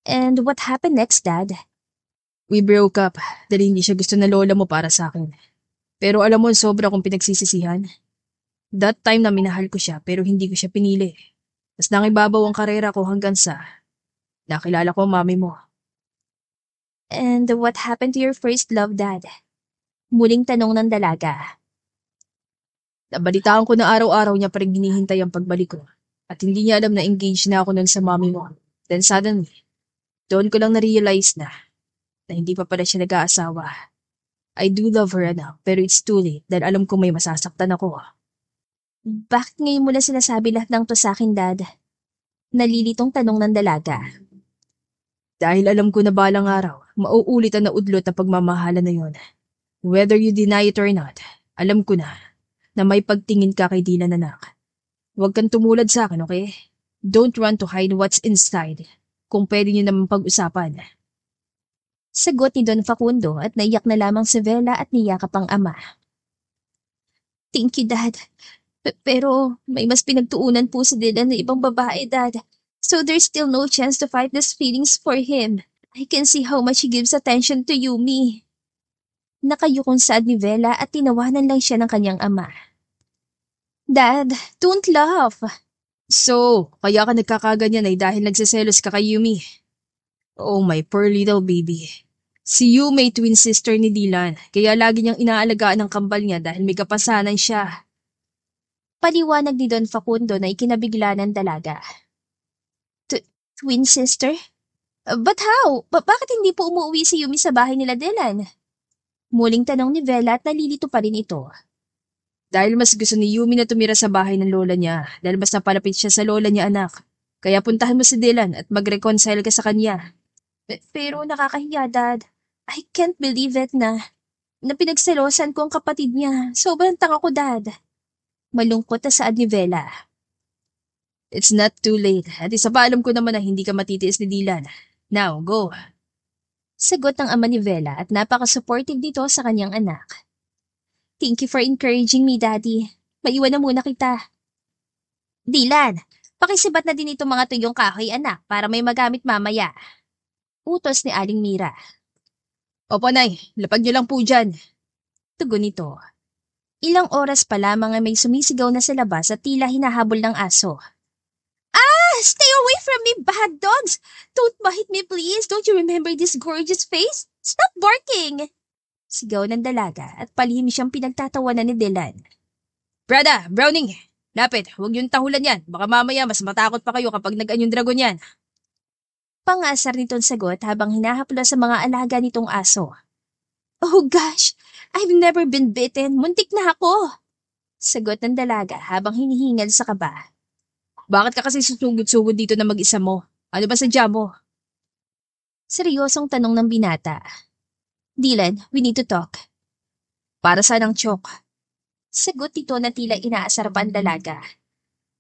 And what happened next, Dad? We broke up dahil hindi siya gusto na lola mo para sa akin. Pero alam mo, sobra kong pinagsisisihan. That time na minahal ko siya pero hindi ko siya pinili. Tapos nangibabaw ang karera ko hanggang sa nakilala ko ang mami mo. And what happened to your first love, Dad? Muling tanong ng dalaga. Nabalitaan ko na araw-araw niya pa rin hinihintay ang pagbalik ko. At hindi niya alam na engaged na ako nun sa mami mo. Then suddenly, doon ko lang na-realize na hindi pa pala siya nag-aasawa. I do love her, anak, pero it's too late dahil alam ko may masasaktan ako. Bakit ngayon mo na sinasabi lahat ng to sa akin, Dad? Nalilitong tanong ng dalaga. Dahil alam ko na balang araw, mauulit ang naudlot na pagmamahala na yon. Whether you deny it or not, alam ko na may pagtingin ka kay Dylan, anak. Huwag kang tumulad sa akin, okay? Don't run to hide what's inside. Kung pwede niyo naman pag-usapan. Sagot ni Don Facundo at naiyak na lamang si Vela at niyakap ang ama. Thank you, Dad. Pero may mas pinagtuunan po si Dylan na ibang babae, Dad. So there's still no chance to fight these feelings for him. I can see how much he gives attention to Yumi. Nakayukong saad ni Vela at tinawanan lang siya ng kanyang ama. Dad, don't laugh. So, kaya ka nagkakaganyan ay dahil nagsiselos ka kay Yumi. Oh my poor little baby. Si Yumi twin sister ni Dylan, kaya lagi niyang inaalagaan ang kambal niya dahil may kapasanan siya. Paliwanag ni Don Facundo na ikinabigla ng dalaga. Twin sister? But how? Bakit hindi po umuwi si Yumi sa bahay nila Dylan? Muling tanong ni Vela at nalilito pa rin ito. Dahil mas gusto ni Yumi na tumira sa bahay ng lola niya dahil mas napalapit siya sa lola niya, anak. Kaya puntahan mo si Dylan at mag-reconcile ka sa kanya. Pero nakakahiya, Dad. I can't believe it na pinagselosan ko ang kapatid niya. Sobrang tanga ko, Dad. Malungkot na saad ni Vela. It's not too late. At isa pa alam ko naman na hindi ka matitiis ni Dylan. Now, go. Sagot ng ama ni Vela at napaka-supportive dito sa kanyang anak. Thank you for encouraging me, Daddy. Maiwan na muna kita. Dylan, pakisibat na din itong mga tuyong kahoy, anak, para may magamit mamaya. Utos ni Aling Mira. Opo, Nay. Lapag niyo lang po dyan. Tugon nito. Ilang oras pa lamang ay may sumisigaw na sa labas at tila hinahabol ng aso. Stay away from me, bad dogs! Don't bite me, please! Don't you remember this gorgeous face? Stop barking! Sigaw ng dalaga at palihim siyang pinagtatawanan ni Dylan. Brada, Browning! Lapit, huwag yung tahulan yan. Baka mamaya mas matakot pa kayo kapag nag-anyong dragon yan. Pangasar nitong sagot habang hinahapla sa mga alaga nitong aso. Oh gosh! I've never been bitten. Muntik na ako! Sagot ng dalaga habang hinihingal sa kaba. Bakit ka kasi susugod-sugod dito na mag-isa mo? Ano ba sadya mo? Seryosong tanong ng binata. Dylan, we need to talk. Para saan ang chok? Sagot nito na tila inaasar pa ang dalaga.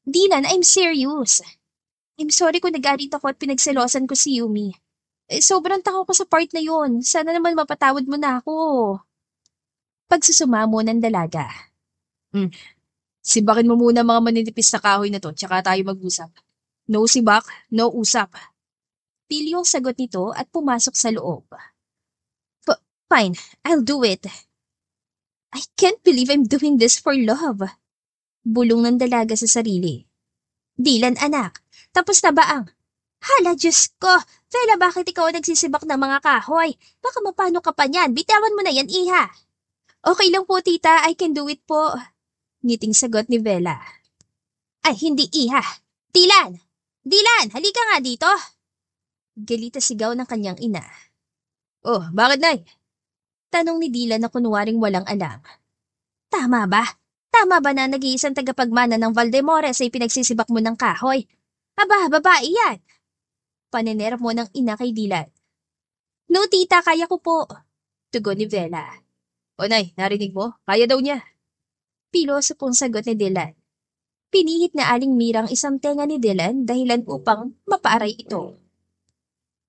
Dylan, I'm serious. I'm sorry kung nagalit ako at pinagselosan ko si Yumi. Sobrang takaw ko sa part na yon. Sana naman mapatawad mo na ako. Pagsusumamo ng dalaga. Sibakin mo muna mga maninipis na kahoy na to, tsaka tayo mag-usap. No sibak, no usap. Pilyong sagot nito at pumasok sa loob. Fine, I'll do it. I can't believe I'm doing this for love. Bulong ng dalaga sa sarili. Dylan, anak, tapos na ba ang... Hala, Diyos ko! Vela, bakit ikaw nagsisibak ng mga kahoy? Baka mapano ka pa niyan? Bitawan mo na yan, iha! Okay lang po, tita. I can do it po. Ngiting sagot ni Vela. Ay, hindi, iha! Dylan! Dylan, halika nga dito! Galita sigaw ng kanyang ina. Oh, bakit, Nay? Tanong ni Dylan na kunwaring walang alam. Tama ba? Tama ba na nag-iisang tagapagmana ng Valdemores ay pinagsisibak mo ng kahoy? Aba, babae yan! Panener mo ng ina kay Dylan. No, tita, kaya ko po. Tugon ni Vela. O, Nay, narinig mo? Kaya daw niya. Piloso pong sagot ni Dylan. Pinihit na Aling Mirang isang tenga ni Dylan dahilan upang mapaaray ito.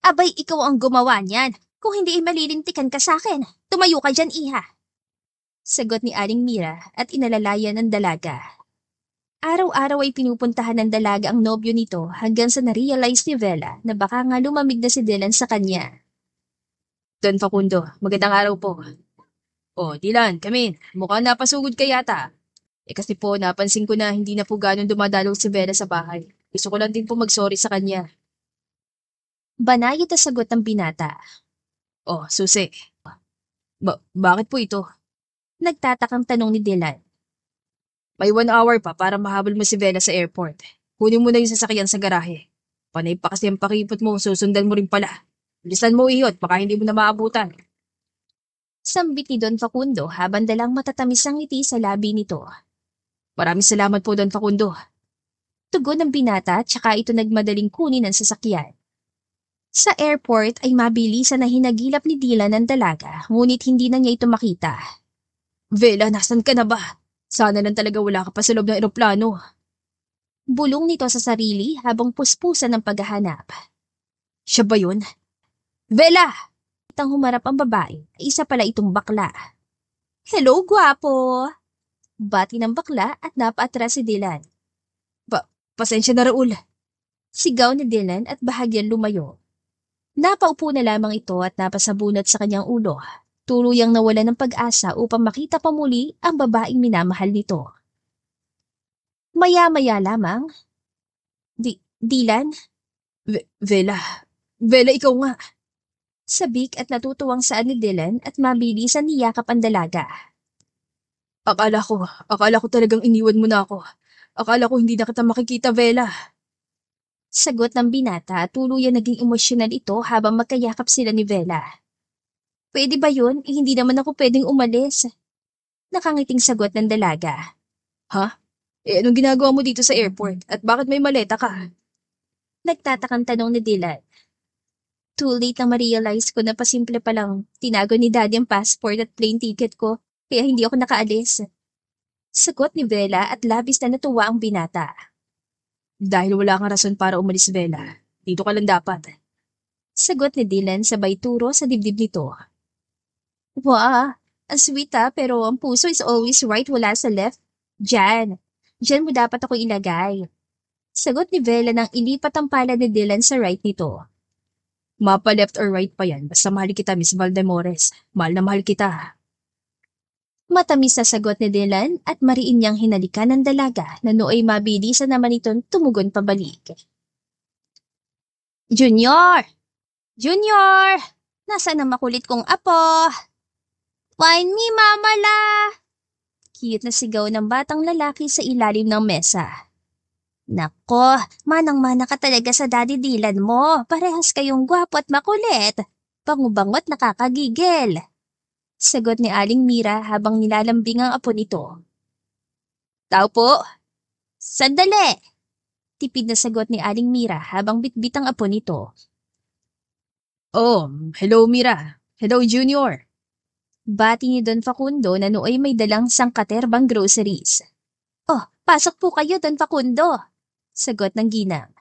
Abay, ikaw ang gumawa niyan. Kung hindi ay malilintikan ka sa akin. Tumayo ka dyan, iha. Sagot ni Aling Mira at inalalayan ng dalaga. Araw-araw ay pinupuntahan ng dalaga ang nobyo nito hanggang sa na-realize ni Vela na baka nga lumamig na si Dylan sa kanya. Don Facundo, magandang araw po. Oh, Dylan, come in. Mukhang napasugod ka yata. Kasi po, napansin ko na hindi na po ganun dumadalaw si Bella sa bahay. Gusto ko lang din po mag-sorry sa kanya. Banayad na sagot ng binata. Oh, Susi. Bakit po ito? Nagtatakang tanong ni Dylan. May 1 hour pa para mahabol mo si Bella sa airport. Kunin mo na yung sasakyan sa garahe. Panay pa kasi ang pakipot mo, susundan mo rin pala. Bilisan mo ihot, baka hindi mo na maabutan. Sambit ni Don Facundo habang dalang matatamis ang ngiti sa labi nito. Maraming salamat po, Don Facundo. Tugon ng binata tsaka ito nagmadaling kunin ang sasakyan. Sa airport ay mabilisan na hinagilap ni Dylan ang dalaga, ngunit hindi na niya ito makita. Bella, nasan ka na ba? Sana lang talaga wala ka pa sa loob ng eroplano. Bulong nito sa sarili habang puspusan ng paghahanap. Siya ba yun? Bella! Itang humarap ang babae, ay isa pala itong bakla. Hello, gwapo! Bati ng bakla at napaatras si Dylan. Pasensya na, Raul. Sigaw ni Dylan at bahagyang lumayo. Napaupo na lamang ito at napasabunat sa kanyang ulo. Tuluyang nawala ng pag-asa upang makita pa muli ang babaeng minamahal nito. Maya-maya lamang. Dylan? Bella. Bella, ikaw nga. Sabik at natutuwang saan ni Dylan at mabilisan niyakap ang dalaga. Akala ko talagang iniwan mo na ako. Akala ko hindi na kita makikita, Bella. Sagot ng binata at tuluyan naging emosyonal ito habang magkayakap sila ni Bella. Pwede ba yun? Hindi naman ako pwedeng umalis. Nakangiting sagot ng dalaga. Ha? Anong ginagawa mo dito sa airport? At bakit may maleta ka? Nagtatakang tanong ni Dylan. Too late na ma-realize ko na pasimple pa lang tinago ni Daddy ang passport at plane ticket ko, kaya hindi ako nakaalis. Sagot ni Bella at labis na natuwa ang binata. Dahil wala kang rason para umalis, Bella. Dito ka lang dapat. Sagot ni Dylan sabay turo sa dibdib nito. Wow, ang sweet pero ang puso is always right, wala sa left. Diyan mo dapat ako ilagay. Sagot ni Bella nang ilipat ang palad ni Dylan sa right nito. Mapa left or right pa yan, basta mahal kita, Miss Valdemores. Mahal na mahal kita. Matamis na sagot ni Dylan at mariin niyang hinalikan ng dalaga na nooy mabilisan naman itong tumugon pabalik. Junior! Junior! Nasaan ang makulit kong apo? Find me, mama la! Cute na sigaw ng batang lalaki sa ilalim ng mesa. Nako, manang-mana ka talaga sa Daddy Dylan mo. Parehas kayong gwapo at makulit. Bango-bango't nakakagigil. Sagot ni Aling Mira habang nilalambing ang apo nito. Tao po. Sandali! Tipid na sagot ni Aling Mira habang bitbit ang apo nito. Oh, hello Mira. Hello Junior. Bati ni Don Facundo na nooy may dalang sangkaterbang groceries. Oh, pasok po kayo, Don Facundo. Sagot ng ginang.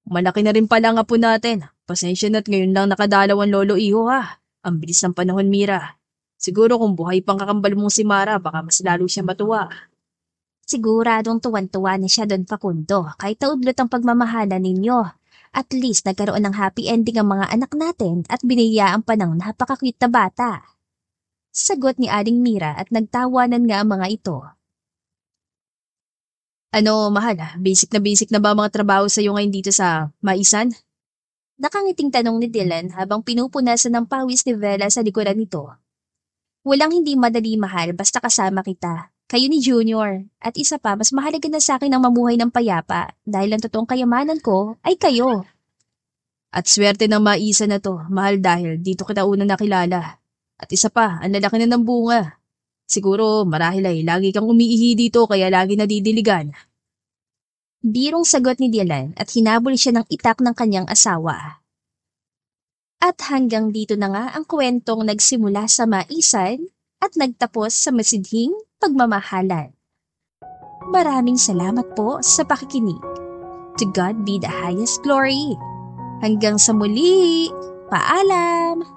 Malaki na rin pala ang apo natin. Pasensya na't ngayon lang nakadalaw ang lolo iho ha. Ang bilis ng panahon, Mira. Siguro kung buhay pang kakambal mong si Mara, baka mas lalo siya matuwa. Siguradong tuwan-tuwa na siya, Don Facundo, kahit taudlot ang pagmamahala ninyo. At least nagkaroon ng happy ending ang mga anak natin at biniyaan pa ng napaka-cute na bata. Sagot ni Aling Mira at nagtawanan nga ang mga ito. Ano, mahal, basic na ba mga trabaho sa'yo ngayon dito sa Maisan? Nakangiting tanong ni Dylan habang pinupunasan ng pawis ni Bella sa likuran nito. Walang hindi madali, mahal, basta kasama kita. Kayo ni Junior. At isa pa, mas mahalaga na sa akin ang mamuhay ng payapa dahil ang totoong kayamanan ko ay kayo. At swerte ng Maisan na to, mahal, dahil dito kita unang nakilala. At isa pa, ang lalaki na ng bunga. Siguro marahil ay lagi kang umiihi dito kaya lagi nadidiligan. Birong sagot ni Dylan at hinabol siya ng itak ng kanyang asawa. At hanggang dito na nga ang kwentong nagsimula sa Maisan at nagtapos sa masidhing pagmamahalan. Maraming salamat po sa pakikinig. To God be the highest glory. Hanggang sa muli, paalam!